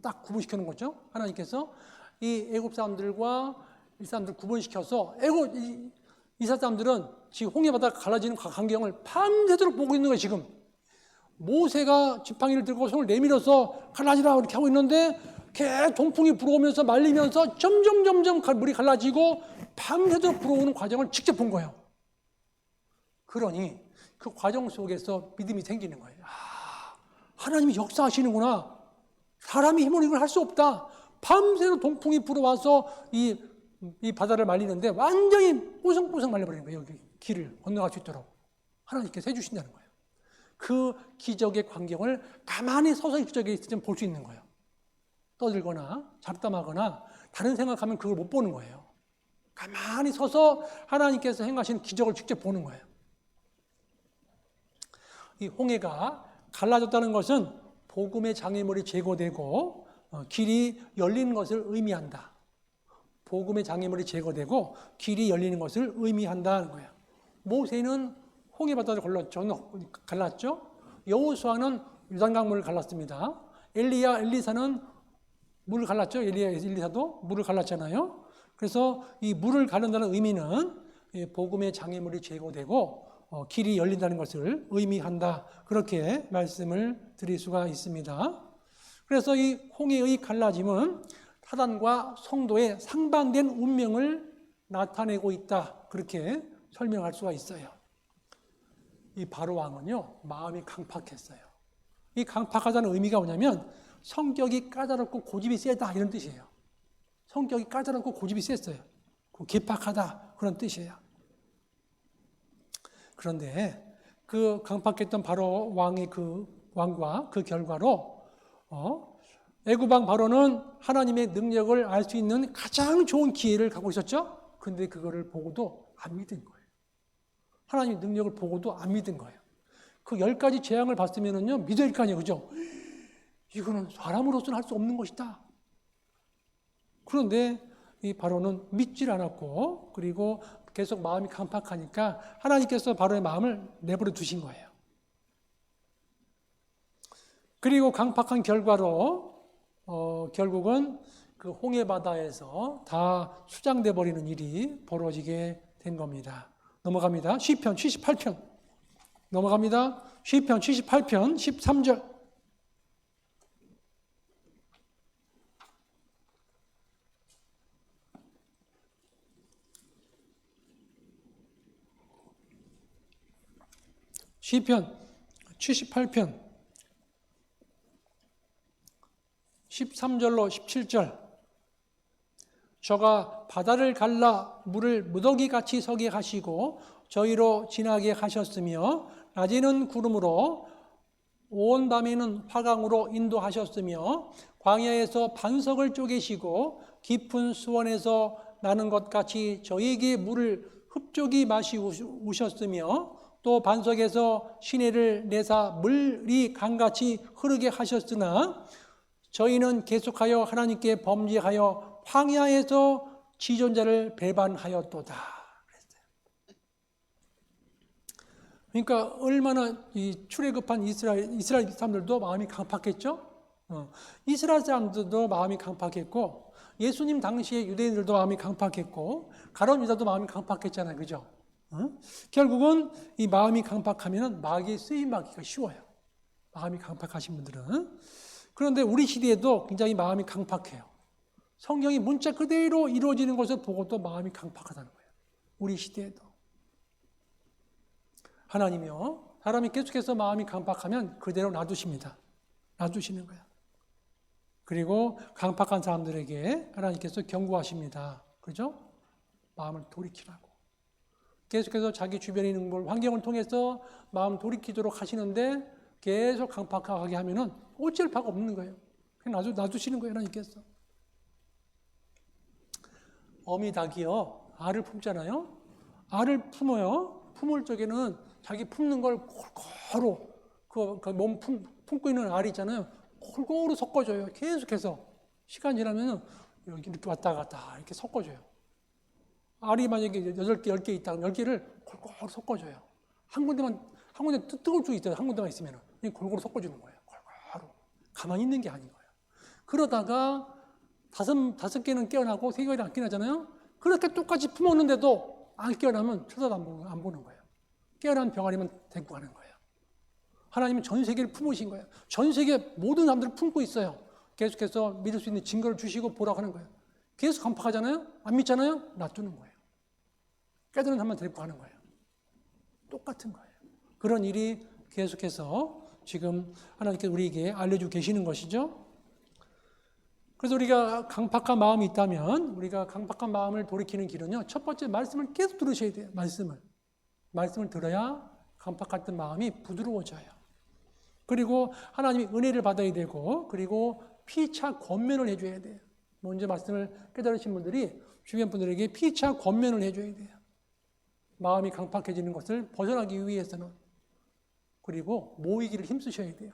딱 구분시켜 놓은 거죠. 하나님께서 이 애굽 사람들과 이 사람들 구분시켜서 이스라엘 사람들은 지금 홍해바다가 갈라지는 광경을 밤새도록 보고 있는 거예요. 지금 모세가 지팡이를 들고 손을 내밀어서 갈라지라 이렇게 하고 있는데 개 동풍이 불어오면서 말리면서 점점 물이 갈라지고 밤새도록 불어오는 과정을 직접 본 거예요. 그러니 그 과정 속에서 믿음이 생기는 거예요. 하나님이 역사하시는구나. 사람이 힘으로 이걸 할 수 없다. 밤새도록 동풍이 불어와서 이 바다를 말리는데 완전히 뽀송뽀송 말려버리는 거예요. 여기 길을 건너갈 수 있도록 하나님께서 해주신다는 거예요. 그 기적의 광경을 가만히 서서 기적에 있으면 볼 수 있는 거예요. 떠들거나 잡담하거나 다른 생각하면 그걸 못 보는 거예요. 가만히 서서 하나님께서 행하신 기적을 직접 보는 거예요. 이 홍해가 갈라졌다는 것은 복음의 장애물이 제거되고 길이 열리는 것을 의미한다. 복음의 장애물이 제거되고 길이 열리는 것을 의미한다는 거예요. 모세는 홍해바다를 갈랐죠. 여호수아는 요단강물을 갈랐습니다. 엘리사는 물을 갈랐죠. 엘리사도 물을 갈랐잖아요. 그래서 이 물을 가른다는 의미는 복음의 장애물이 제거되고 길이 열린다는 것을 의미한다. 그렇게 말씀을 드릴 수가 있습니다. 그래서 이 홍해의 갈라짐은 사단과 성도의 상반된 운명을 나타내고 있다. 그렇게 설명할 수가 있어요. 이 바로 왕은요, 마음이 강팍했어요. 이 강팍하다는 의미가 뭐냐면 성격이 까다롭고 고집이 세다 이런 뜻이에요. 성격이 까다롭고 고집이 셌어요. 기팍하다 그런 뜻이에요. 그런데 그 강팍했던 바로 왕의 그 왕과 그 결과로 애굽 왕 바로는 하나님의 능력을 알 수 있는 가장 좋은 기회를 갖고 있었죠. 근데 그거를 보고도 안 믿은 거예요. 하나님의 능력을 보고도 안 믿은 거예요. 그 10가지 재앙을 봤으면은요, 믿어야 할 거 아니에요. 그죠? 이거는 사람으로서는 할 수 없는 것이다. 그런데 이 바로는 믿질 않았고, 그리고 계속 마음이 강팍하니까 하나님께서 바로의 마음을 내버려 두신 거예요. 그리고 강팍한 결과로 결국은 그 홍해 바다에서 다 수장돼 버리는 일이 벌어지게 된 겁니다. 넘어갑니다. 시편 78편 넘어갑니다. 시편 78편 13절. 시편 78편 13절로 17절. 저가 바다를 갈라 물을 무더기같이 서게 하시고 저희로 지나게 하셨으며 낮에는 구름으로 온 밤에는 화강으로 인도하셨으며 광야에서 반석을 쪼개시고 깊은 수원에서 나는 것 같이 저희에게 물을 흡족히 마시우셨으며 또 반석에서 시내를 내사 물이 강같이 흐르게 하셨으나 저희는 계속하여 하나님께 범죄하여 황야에서 지존자를 배반하였도다. 그랬어요. 그러니까 얼마나 이 출애굽한 이스라엘 사람들도 마음이 강팍했죠. 이스라엘 사람들도 마음이 강팍했고 예수님 당시에 유대인들도 마음이 강팍했고 가룟 유다도 마음이 강팍했잖아요. 그죠? 결국은 이 마음이 강팍하면 마귀에 쓰임받기가 쉬워요. 마음이 강팍하신 분들은. 그런데 우리 시대에도 굉장히 마음이 강팍해요. 성경이 문자 그대로 이루어지는 것을 보고도 마음이 강팍하다는 거예요. 우리 시대에도. 하나님이요. 사람이 계속해서 마음이 강팍하면 그대로 놔두십니다. 놔두시는 거예요. 그리고 강팍한 사람들에게 하나님께서 경고하십니다. 그죠? 마음을 돌이키라고. 계속해서 자기 주변에 있는 걸 환경을 통해서 마음 돌이키도록 하시는데 계속 강팍하게 하면은 어쩔 바가 없는 거예요. 그냥 놔두시는 거예요, 하나님께서. 어미 닭이요, 알을 품잖아요. 알을 품어요. 품을 적에는 자기 품는 걸 골고루 그 몸 품고 있는 알이 있잖아요. 골고루 섞어줘요. 계속해서 시간 지나면 여기 이렇게 왔다 갔다 이렇게 섞어줘요. 알이 만약에 8개, 10개 있다면 10개를 골고루 섞어줘요. 한 군데 뜨거울 수 있어요. 한 군데만 있으면. 골고루 섞어주는 거예요. 골고루. 가만히 있는 게 아닌 거예요. 그러다가 다섯 개는 깨어나고 3개는 안 깨어나잖아요. 그렇게 똑같이 품었는데도 안 깨어나면 쳐다도 안 보는 거예요. 깨어난 병아리만 데리고 가는 거예요. 하나님은 전 세계를 품으신 거예요. 전 세계 모든 사람들을 품고 있어요. 계속해서 믿을 수 있는 증거를 주시고 보라고 하는 거예요. 계속 간파하잖아요. 안 믿잖아요. 놔두는 거예요. 깨달은 사람만 데리고 가는 거예요. 똑같은 거예요. 그런 일이 계속해서 지금 하나님께서 우리에게 알려주고 계시는 것이죠. 그래서 우리가 강팍한 마음이 있다면 우리가 강팍한 마음을 돌이키는 길은요. 첫 번째 말씀을 계속 들으셔야 돼요. 말씀을 들어야 강팍했던 마음이 부드러워져요. 그리고 하나님의 은혜를 받아야 되고 그리고 피차 권면을 해줘야 돼요. 먼저 말씀을 깨달으신 분들이 주변 분들에게 피차 권면을 해줘야 돼요. 마음이 강팍해지는 것을 벗어나기 위해서는. 그리고 모이기를 힘쓰셔야 돼요.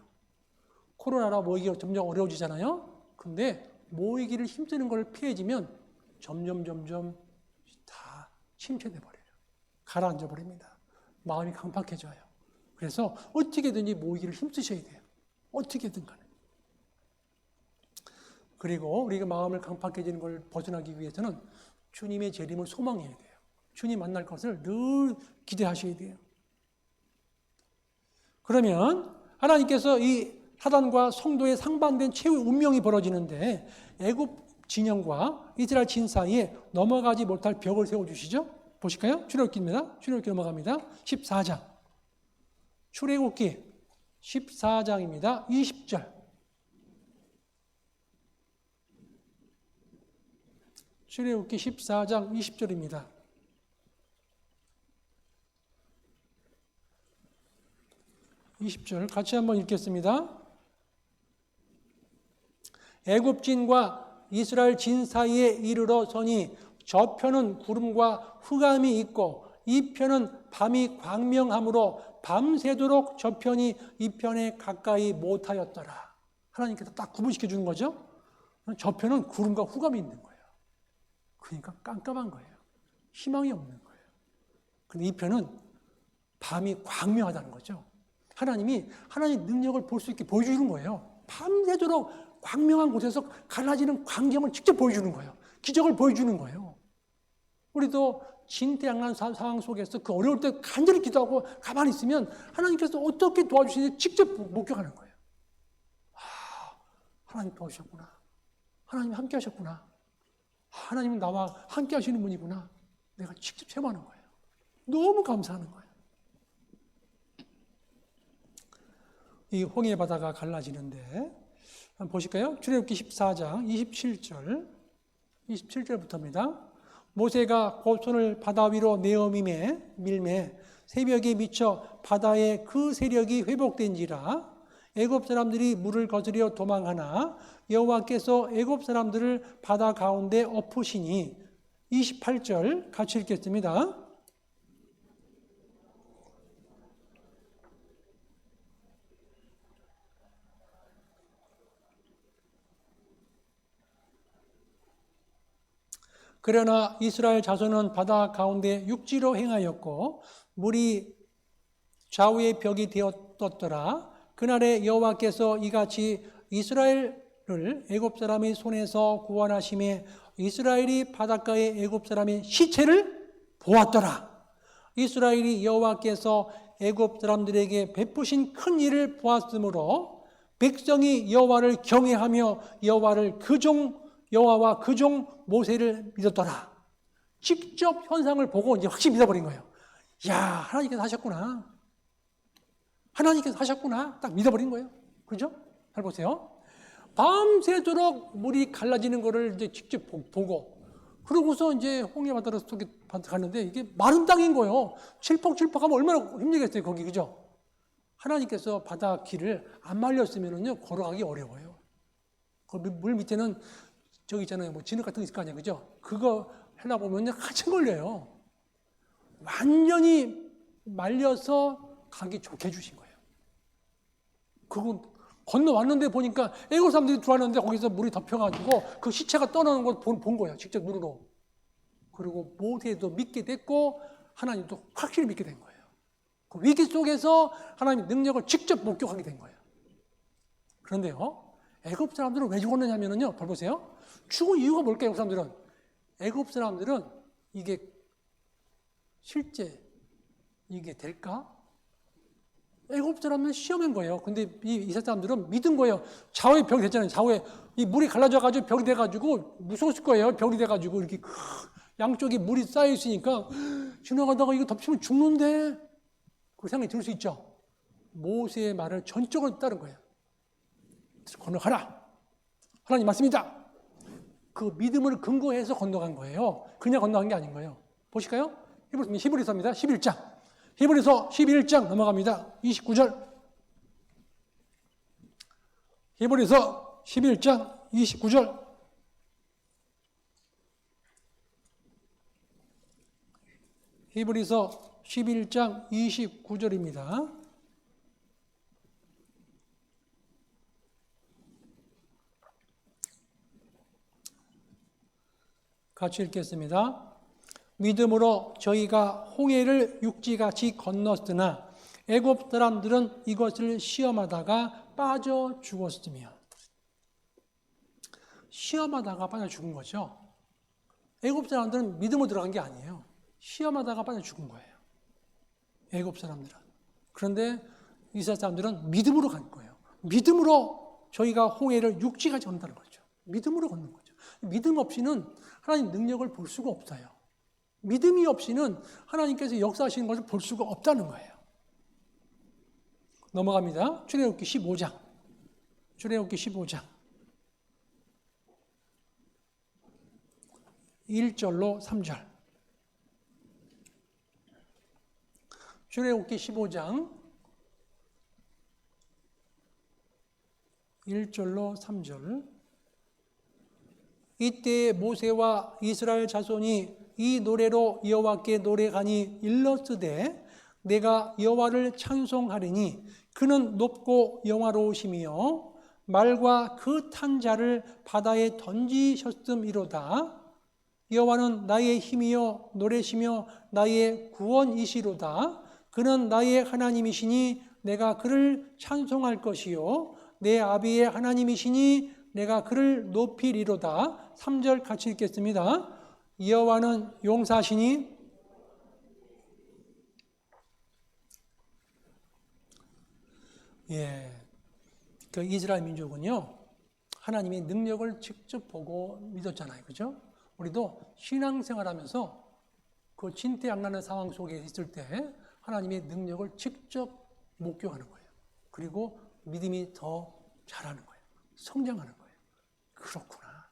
코로나라 모이기가 점점 어려워지잖아요. 근데 모이기를 힘쓰는 걸 피해지면 점점 다 침체돼 버려요. 가라앉아 버립니다. 마음이 강팍해져요. 그래서 어떻게든지 모이기를 힘쓰셔야 돼요. 어떻게든 간에. 그리고 우리가 마음을 강팍해지는 걸 벗어나기 위해서는 주님의 재림을 소망해야 돼요. 주님 만날 것을 늘 기대하셔야 돼요. 그러면 하나님께서 이 사단과 성도의 상반된 최후의 운명이 벌어지는데 애굽 진영과 이스라엘 진 사이에 넘어가지 못할 벽을 세워주시죠. 보실까요? 출애굽기입니다. 출애굽기 넘어갑니다. 14장. 출애굽기 14장입니다. 20절. 출애굽기 14장 20절입니다. 같이 한번 읽겠습니다. 애굽진과 이스라엘 진 사이에 이르러 서니 저편은 구름과 흑암이 있고 이 편은 밤이 광명하므로 밤새도록 저편이 이 편에 가까이 못하였더라. 하나님께서 딱 구분시켜 주는 거죠. 저편은 구름과 흑암이 있는 거예요. 그러니까 깜깜한 거예요. 희망이 없는 거예요. 근데 이 편은 밤이 광명하다는 거죠. 하나님이 하나님의 능력을 볼 수 있게 보여주는 거예요. 밤새도록 광명한 곳에서 갈라지는 광경을 직접 보여주는 거예요. 기적을 보여주는 거예요. 우리도 진퇴양난 상황 속에서 그 어려울 때 간절히 기도하고 가만히 있으면 하나님께서 어떻게 도와주시는지 직접 목격하는 거예요. 하나님 도와주셨구나. 하나님 함께 하셨구나. 하나님은 나와 함께 하시는 분이구나. 내가 직접 체험하는 거예요. 너무 감사하는 거예요. 이 홍해 바다가 갈라지는데 한번 보실까요? 출애굽기 14장 27절부터입니다. 모세가 곧 손을 바다 위로 내어 밀매 새벽에 미쳐 바다에 그 세력이 회복된지라 애굽 사람들이 물을 거스려 도망하나 여호와께서 애굽 사람들을 바다 가운데 엎으시니 28절 같이 읽겠습니다. 그러나 이스라엘 자손은 바다 가운데 육지로 행하였고 물이 좌우의 벽이 되었더라. 그날에 여호와께서 이같이 이스라엘을 애굽 사람의 손에서 구원하심에 이스라엘이 바닷가의 애굽 사람의 시체를 보았더라. 이스라엘이 여호와께서 애굽 사람들에게 베푸신 큰 일을 보았으므로 백성이 여호와를 경외하며 여호와와 그 종 모세를 믿었더라. 직접 현상을 보고 이제 확실히 믿어버린 거예요. 야, 하나님께서 하셨구나. 하나님께서 하셨구나. 딱 믿어버린 거예요. 그죠? 잘 보세요. 밤새도록 물이 갈라지는 거를 이제 직접 보고, 그러고서 이제 홍해 바다로 갔는데 이게 마른 땅인 거예요. 칠퍽칠퍽하면 얼마나 힘들겠어요, 거기. 그죠? 하나님께서 바다 길을 안 말렸으면은요, 걸어가기 어려워요. 그 물 밑에는 저기 있잖아요. 뭐 진흙 같은 거 있을 거 아니에요. 그죠? 그거 하려고 보면 한참 걸려요. 완전히 말려서 가기 좋게 해주신 거예요. 그거 건너왔는데 보니까 애국 사람들이 들어왔는데 거기서 물이 덮여가지고 그 시체가 떠나는 걸 본 거예요. 직접 눈으로. 그리고 모세도 믿게 됐고 하나님도 확실히 믿게 된 거예요. 그 위기 속에서 하나님의 능력을 직접 목격하게 된 거예요. 그런데요, 애굽 사람들은 왜 죽었느냐면요, 보세요. 죽은 이유가 뭘까요, 애굽 사람들은? 애굽 사람들은 이게 실제 이게 될까? 애굽 사람은 시험한 거예요. 근데 이 이스라엘 사람들은 믿은 거예요. 좌우에 벽이 됐잖아요. 좌우에 이 물이 갈라져가지고 벽이 돼가지고 무서웠을 거예요. 벽이 돼가지고 이렇게 양쪽에 물이 쌓여 있으니까 지나가다가 이거 덮치면 죽는데 그 생각이 들 수 있죠. 모세의 말을 전적으로 따른 거예요. 건너가라. 하나님 말씀이다. 그 믿음을 근거해서 건너간 거예요. 그냥 건너간 게 아닌 거예요. 보실까요? 히브리서입니다. 11장. 히브리서 11장 넘어갑니다. 29절. 히브리서 11장 29절. 히브리서 11장 29절입니다. 같이 읽겠습니다. 믿음으로 저희가 홍해를 육지같이 건넜으나 애굽 사람들은 이것을 시험하다가 빠져 죽었으며. 시험하다가 빠져 죽은 거죠. 애굽 사람들은 믿음으로 들어간 게 아니에요. 시험하다가 빠져 죽은 거예요. 애굽 사람들은. 그런데 이스라엘 사람들은 믿음으로 간 거예요. 믿음으로 저희가 홍해를 육지같이 건넌다는 거죠. 믿음으로 걷는 거죠. 믿음 없이는 하나님 능력을 볼 수가 없어요. 믿음이 없이는 하나님께서 역사하시는 것을 볼 수가 없다는 거예요. 넘어갑니다. 출애굽기 15장. 출애굽기 15장. 1절로 3절. 출애굽기 15장 1절로 3절. 이때 모세와 이스라엘 자손이 이 노래로 여호와께 노래하니 일렀으되 내가 여호와를 찬송하리니 그는 높고 영화로우시며 말과 그 탄 자를 바다에 던지셨음이로다. 여호와는 나의 힘이요 노래시며 나의 구원이시로다. 그는 나의 하나님이시니 내가 그를 찬송할 것이요 내 아비의 하나님이시니 내가 그를 높이리로다. 3절 같이 읽겠습니다. 여호와는 용사시니 그 이스라엘 민족은요 하나님의 능력을 직접 보고 믿었잖아요, 그죠? 우리도 신앙생활하면서 그 진퇴양난의 상황 속에 있을 때 하나님의 능력을 직접 목격하는 거예요. 그리고 믿음이 더 자라는 거예요. 성장하는 거예요. 그렇구나.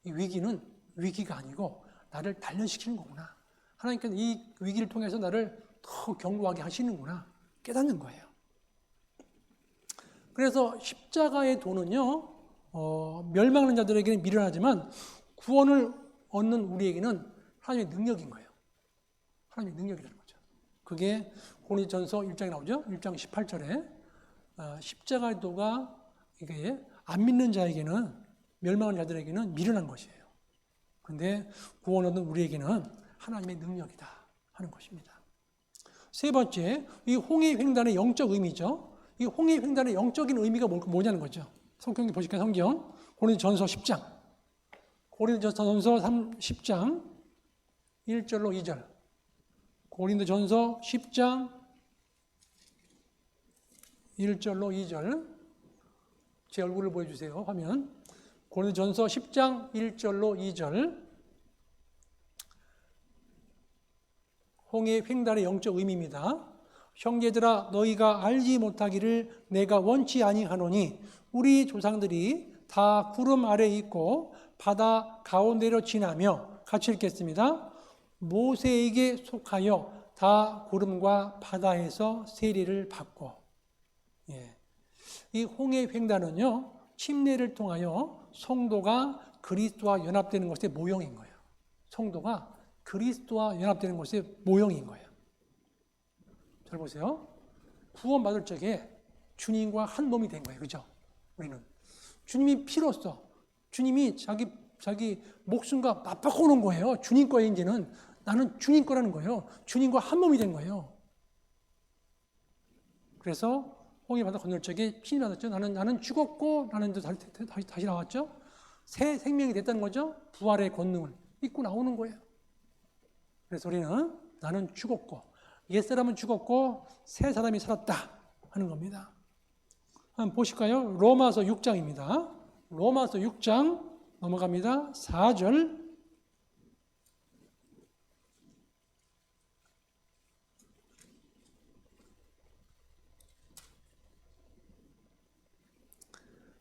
이 위기는 위기가 아니고 나를 단련시키는 거구나. 하나님께서 이 위기를 통해서 나를 더 견고하게 하시는구나. 깨닫는 거예요. 그래서 십자가의 도는요, 멸망하는 자들에게는 미련하지만 구원을 얻는 우리에게는 하나님의 능력인 거예요. 하나님의 능력이라는 거죠. 그게 고린도전서 1장에 나오죠. 1장 18절에 십자가의 도가 이게 안 믿는 자에게는 멸망하는 자들에게는 미련한 것이에요. 그런데 구원 얻는 우리에게는 하나님의 능력이다 하는 것입니다. 세 번째, 이 홍해 횡단의 영적 의미죠. 이 홍해 횡단의 영적인 의미가 뭐냐는 거죠. 성경 보실까요? 성경 고린도전서 10장. 고린도전서 10장 1절로 2절. 고린도전서 10장 1절로 2절. 제 얼굴을 보여주세요. 화면. 고린도전서 10장 1절로 2절. 홍해 횡단의 영적 의미입니다. 형제들아 너희가 알지 못하기를 내가 원치 아니하노니 우리 조상들이 다 구름 아래 있고 바다 가운데로 지나며 같이 읽겠습니다. 모세에게 속하여 다 구름과 바다에서 세례를 받고. 이 홍해 횡단은요 침례를 통하여 성도가 그리스도와 연합되는 것의 모형인 거예요. 성도가 그리스도와 연합되는 것의 모형인 거예요. 잘 보세요. 구원받을 적에 주님과 한 몸이 된 거예요. 그죠? 우리는 주님이 피로써 주님이 자기 자기 목숨과 맞바꿔 놓은 거예요. 주님 거에 이제는 나는 주님 거라는 거예요. 주님과 한 몸이 된 거예요. 그래서 홍해 바다 건널 적에 신이 받았죠. 나는 죽었고 나는 다시 나왔죠. 새 생명이 됐다는 거죠. 부활의 권능을 믿고 나오는 거예요. 그래서 우리는 나는 죽었고 옛사람은 죽었고 새 사람이 살았다 하는 겁니다. 한번 보실까요? 로마서 6장입니다. 로마서 6장 넘어갑니다. 4절.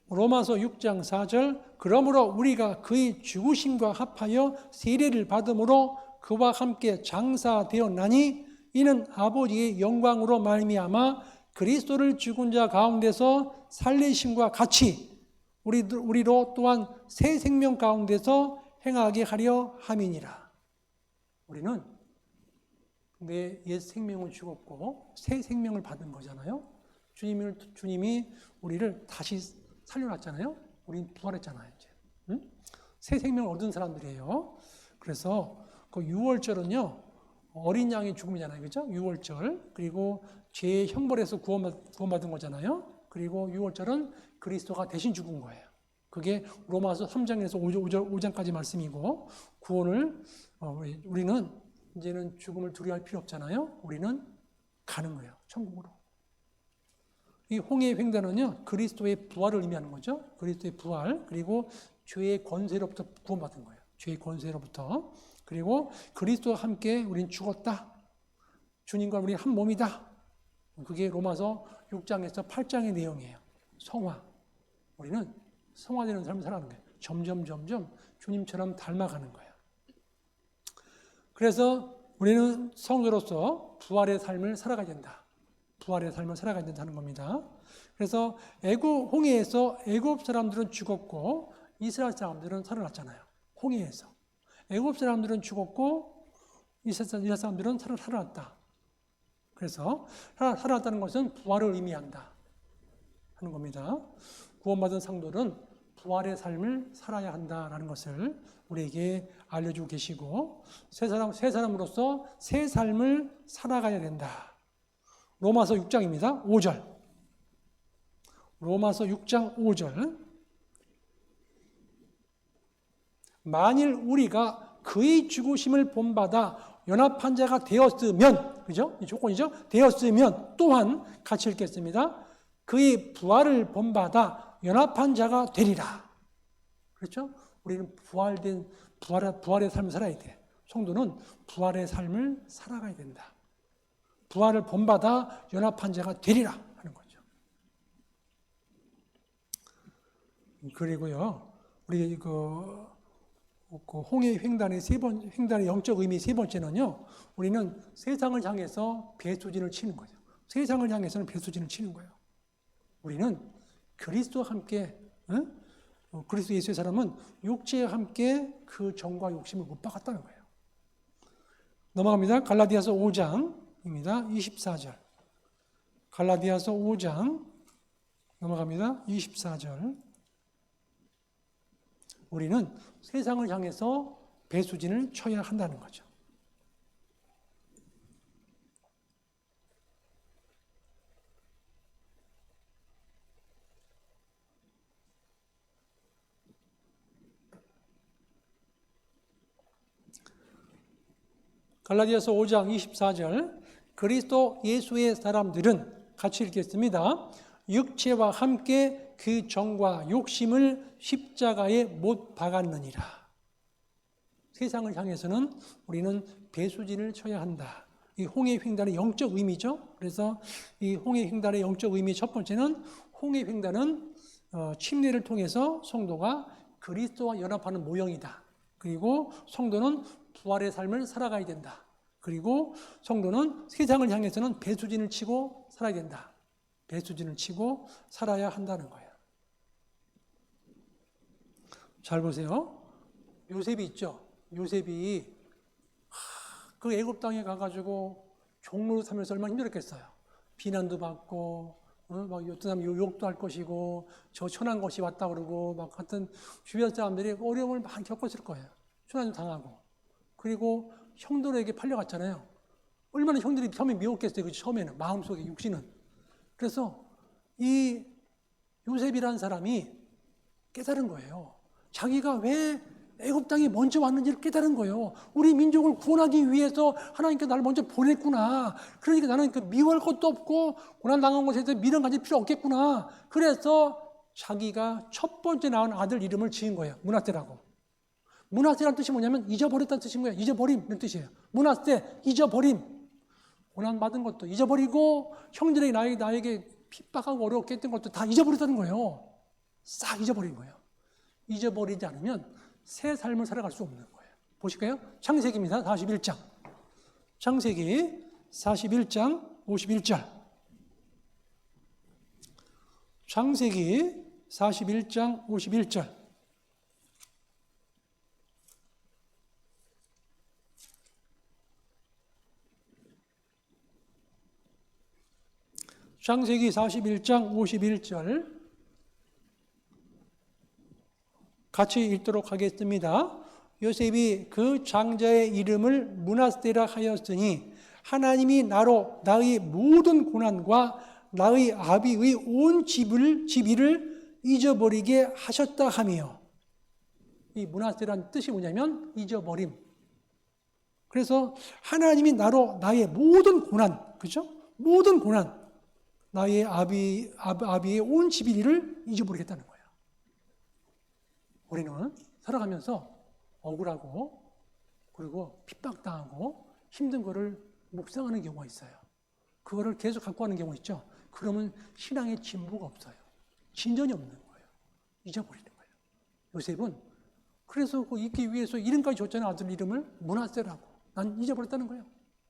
로마서 6장 4절. 그러므로 우리가 그의 죽으심과 합하여 세례를 받음으로 그와 함께 장사되었나니 이는 아버지의 영광으로 말미암아 그리스도를 죽은 자 가운데서 살리심과 같이 우리로 또한 새 생명 가운데서 행하게 하려 함이니라. 우리는 내 옛 생명은 죽었고 새 생명을 받은 거잖아요. 주님이 우리를 다시 살려놨잖아요. 우린 부활했잖아요. 이제. 응? 새 생명을 얻은 사람들이에요. 그래서 그 유월절은요 어린 양의 죽음이잖아요, 그렇죠? 유월절. 그리고 죄의 형벌에서 구원받은 거잖아요. 그리고 유월절은 그리스도가 대신 죽은 거예요. 그게 로마서 3장에서 5장까지 말씀이고, 구원을 우리는 이제는 죽음을 두려워할 필요 없잖아요. 우리는 가는 거예요, 천국으로. 이 홍해의 횡단은요 그리스도의 부활을 의미하는 거죠. 그리스도의 부활, 그리고 죄의 권세로부터 구원받은 거예요. 죄의 권세로부터. 그리고 그리스도와 함께 우린 죽었다. 주님과 우리 한 몸이다. 그게 로마서 6장에서 8장의 내용이에요. 성화. 우리는 성화되는 삶을 살아가는 거예요. 점점 주님처럼 닮아가는 거예요. 그래서 우리는 성도로서 부활의 삶을 살아가야 된다. 부활의 삶을 살아가야 된다는 겁니다. 그래서 홍해에서 애굽 사람들은 죽었고 이스라엘 사람들은 살아났잖아요. 홍해에서. 애굽 사람들은 죽었고 이스라엘 사람들은 살아났다. 그래서 살아났다는 것은 부활을 의미한다 하는 겁니다. 구원받은 성도는 부활의 삶을 살아야 한다라는 것을 우리에게 알려주고 계시고 새 사람으로서 새 삶을 살아가야 된다. 로마서 6장입니다. 5절. 로마서 6장 5절. 만일 우리가 그의 죽으심을 본받아 연합한 자가 되었으면, 그죠? 이 조건이죠? 되었으면 또한 같이 읽겠습니다. 그의 부활을 본받아 연합한 자가 되리라. 그렇죠? 우리는 부활의 삶을 살아야 돼. 성도는 부활의 삶을 살아가야 된다. 부활을 본받아 연합한 자가 되리라 하는 거죠. 그리고요, 우리 그 홍해 횡단의 횡단의 영적 의미 세 번째는요, 우리는 세상을 향해서 배수진을 치는 거죠. 세상을 향해서는 배수진을 치는 거예요. 우리는 그리스도와 함께, 그리스도 예수의 사람은 육체와 함께 그 정과 욕심을 못 박았다는 거예요. 넘어갑니다. 갈라디아서 5장입니다. 24절. 갈라디아서 5장 넘어갑니다. 24절. 우리는 세상을 향해서 배수진을 쳐야 한다는 거죠. 갈라디아서 5장 24절. 그리스도 예수의 사람들은 같이 읽겠습니다. 육체와 함께 그 정과 욕심을 십자가에 못 박았느니라. 세상을 향해서는 우리는 배수진을 쳐야 한다. 이 홍해 횡단의 영적 의미죠. 그래서 이 홍해 횡단의 영적 의미 첫 번째는 홍해 횡단은 침례를 통해서 성도가 그리스도와 연합하는 모형이다. 그리고 성도는 부활의 삶을 살아가야 된다. 그리고 성도는 세상을 향해서는 배수진을 치고 살아야 된다. 배수진을 치고 살아야 한다는 거예요. 잘 보세요. 요셉이 있죠. 요셉이 그 애굽 땅에 가가지고 종로로 살면서 얼마나 힘들었겠어요. 비난도 받고 막 어떤 사람 욕도 할 것이고 저 천한 것이 왔다 그러고 막 같은 주변 사람들이 어려움을 많이 겪었을 거예요. 천한도 당하고. 그리고 형들에게 팔려갔잖아요. 얼마나 형들이 처음에 미웠겠어요. 그 처음에는 마음속에 육신은. 그래서 이 요셉이라는 사람이 깨달은 거예요. 자기가 왜 애굽 땅에 먼저 왔는지를 깨달은 거예요. 우리 민족을 구원하기 위해서 하나님께 나를 먼저 보냈구나. 그러니까 나는 그 미워할 것도 없고 고난당한 곳에서 미련 가질 필요 없겠구나. 그래서 자기가 첫 번째 낳은 아들 이름을 지은 거예요. 므낫세라고. 므낫세라는 뜻이 뭐냐면 잊어버렸다는 뜻인 거예요. 잊어버림 이런 뜻이에요. 므낫세, 잊어버림. 고난받은 것도 잊어버리고 형들이 나에게 핍박하고 어렵게 했던 것도 다 잊어버렸다는 거예요. 싹 잊어버린 거예요. 잊어버리지 않으면 새 삶을 살아갈 수 없는 거예요. 보실까요? 창세기입니다. 41장. 창세기 41장 51절. 창세기 41장 51절. 창세기 41장 51절 같이 읽도록 하겠습니다. 요셉이 그 장자의 이름을 므낫세라 하였으니 하나님이 나로 나의 모든 고난과 나의 아비의 온 지비를 잊어버리게 하셨다 하며, 이 므낫세라는 뜻이 뭐냐면 잊어버림. 그래서 하나님이 나로 나의 모든 고난, 그죠? 모든 고난, 나의 아비의 온 지비를 잊어버리겠다는 거예요. 우리는 살아가면서 억울하고 그리고 핍박당하고 힘든 거를 묵상하는 경우가 있어요. 그거를 계속 갖고 가는 경우 있죠. 그러면 신앙의 진보가 없어요. 진전이 없는 거예요. 잊어버리는 거예요. 요셉은 그래서 그 잊기 위해서 이름까지 줬잖아요. 아들 이름을 므낫세라고. 난 잊어버렸다는 거예요.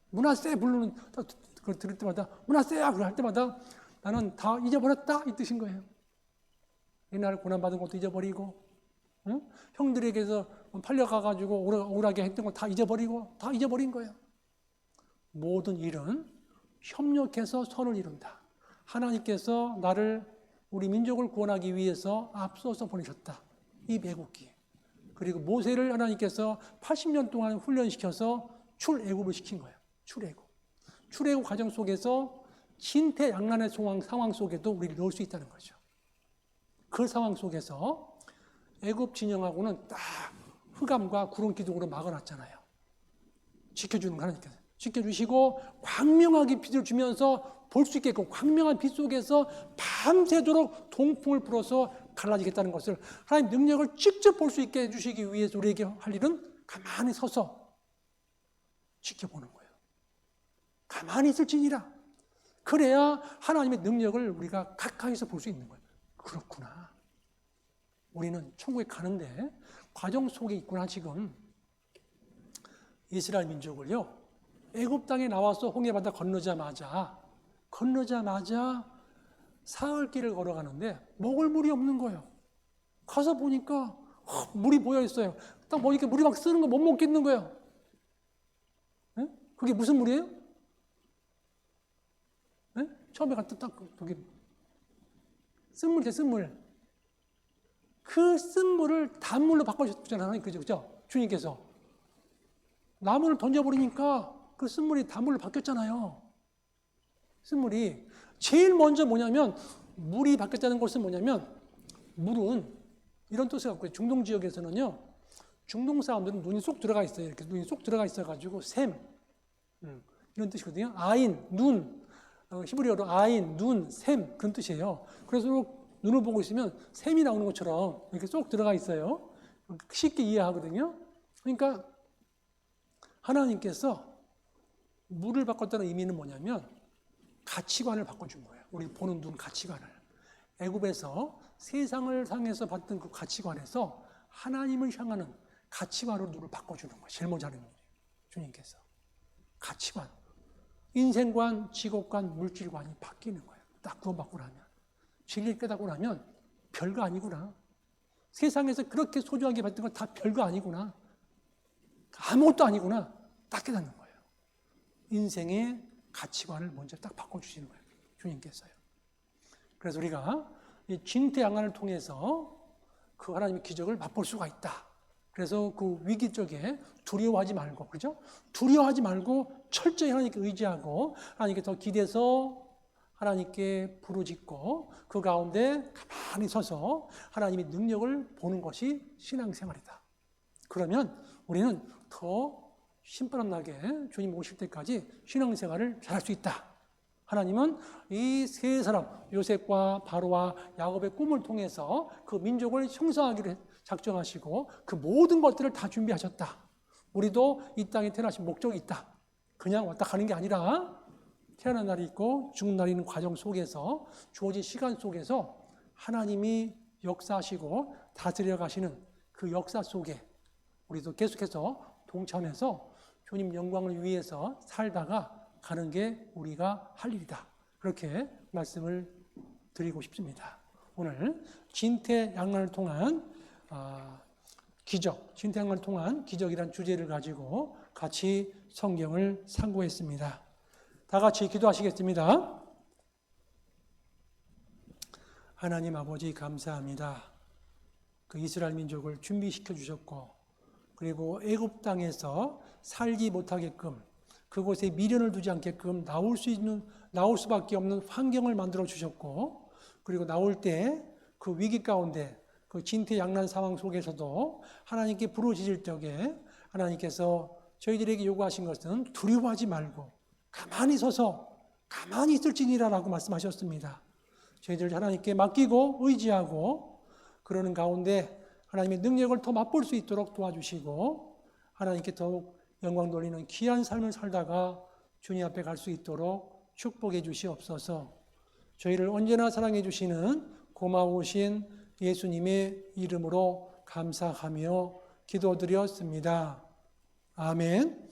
므낫세 부르는 그걸 들을 때마다 므낫세야 할 때마다 나는 다 잊어버렸다 이 뜻인 거예요. 옛날 고난받은 것도 잊어버리고, 응? 형들에게서 팔려가가지고 억울하게 했던 거 다 잊어버리고 다 잊어버린 거예요. 모든 일은 협력해서 선을 이룬다. 하나님께서 나를 우리 민족을 구원하기 위해서 앞서서 보내셨다. 이 매국기. 그리고 모세를 하나님께서 80년 동안 훈련시켜서 출애굽을 시킨 거예요. 출애굽 과정 속에서 진퇴양난의 상황 속에도 우리를 넣을 수 있다는 거죠. 그 상황 속에서 애굽 진영하고는 딱 흑암과 구름 기둥으로 막아놨잖아요. 지켜주는 거 하나님께서. 지켜주시고 광명하게 빛을 주면서 볼 수 있게끔 광명한 빛 속에서 밤새도록 동풍을 불어서 갈라지겠다는 것을 하나님 능력을 직접 볼 수 있게 해주시기 위해서 우리에게 할 일은 가만히 서서 지켜보는 거예요. 가만히 있을지니라. 그래야 하나님의 능력을 우리가 가까이서 볼 수 있는 거예요. 그렇구나. 우리는 천국에 가는데 과정 속에 있구나. 지금 이스라엘 민족을요, 애굽 땅에 나와서 홍해바다 건너자마자 사흘길을 걸어가는데 먹을 물이 없는 거예요. 가서 보니까 물이 보여 있어요. 딱 보니까 물이 막 쓰는 거 못 먹겠는 거예요. 네? 그게 무슨 물이에요? 네? 처음에 갔다 딱 거기 쓴물이죠, 쓴물. 그 쓴물을 단물로 바꿔주셨잖아요. 그죠? 주님께서. 나무를 던져버리니까 그 쓴물이 단물로 바뀌었잖아요. 쓴물이. 제일 먼저 뭐냐면, 물이 바뀌었다는 것은 뭐냐면, 물은 이런 뜻을 갖고, 중동 지역에서는요, 중동 사람들은 눈이 쏙 들어가 있어요. 이렇게 눈이 쏙 들어가 있어가지고, 샘. 이런 뜻이거든요. 아인, 눈. 히브리어로 아인, 눈, 샘. 그런 뜻이에요. 그래서 눈을 보고 있으면 샘이 나오는 것처럼 이렇게 쏙 들어가 있어요. 쉽게 이해하거든요. 그러니까 하나님께서 물을 바꿨다는 의미는 뭐냐면 가치관을 바꿔준 거예요. 우리 보는 눈 가치관을. 애굽에서 세상을 향해서 봤던 그 가치관에서 하나님을 향하는 가치관으로 눈을 바꿔주는 거예요. 제일 먼저 하는 일이에요. 주님께서. 가치관. 인생관, 직업관, 물질관이 바뀌는 거예요. 딱 구원받고 나면. 진리를 깨닫고 나면 별거 아니구나. 세상에서 그렇게 소중하게 봤던 건 다 별거 아니구나. 아무것도 아니구나. 딱 깨닫는 거예요. 인생의 가치관을 먼저 딱 바꿔주시는 거예요. 주님께서요. 그래서 우리가 이 진퇴양난을 통해서 그 하나님의 기적을 맛볼 수가 있다. 그래서 그 위기 쪽에 두려워하지 말고, 그죠? 두려워하지 말고 철저히 하나님께 의지하고 하나님께 더 기대서 하나님께 부르짖고 그 가운데 가만히 서서 하나님의 능력을 보는 것이 신앙생활이다. 그러면 우리는 더 신바람나게 주님 오실 때까지 신앙생활을 잘할 수 있다. 하나님은 이 세 사람 요셉과 바로와 야곱의 꿈을 통해서 그 민족을 형성하기를 작정하시고 그 모든 것들을 다 준비하셨다. 우리도 이 땅에 태어나신 목적이 있다. 그냥 왔다 가는 게 아니라 태어난 날이 있고 죽는 날이 있는 과정 속에서 주어진 시간 속에서 하나님이 역사하시고 다스려 가시는 그 역사 속에 우리도 계속해서 동참해서 주님 영광을 위해서 살다가 가는 게 우리가 할 일이다. 그렇게 말씀을 드리고 싶습니다. 오늘 진퇴양난을 통한 기적, 진퇴양난을 통한 기적이란 주제를 가지고 같이 성경을 상고했습니다. 다 같이 기도하시겠습니다. 하나님 아버지 감사합니다. 그 이스라엘 민족을 준비시켜 주셨고 그리고 애굽 땅에서 살지 못하게끔 그곳에 미련을 두지 않게끔 나올 수밖에 없는 환경을 만들어 주셨고 그리고 나올 때 그 위기 가운데 그 진퇴양난 상황 속에서도 하나님께 부르짖을 적에 하나님께서 저희들에게 요구하신 것은 두려워하지 말고 가만히 서서 가만히 있을지니라라고 말씀하셨습니다. 저희들 하나님께 맡기고 의지하고 그러는 가운데 하나님의 능력을 더 맛볼 수 있도록 도와주시고 하나님께 더욱 영광 돌리는 귀한 삶을 살다가 주님 앞에 갈 수 있도록 축복해 주시옵소서. 저희를 언제나 사랑해 주시는 고마우신 예수님의 이름으로 감사하며 기도드렸습니다. 아멘.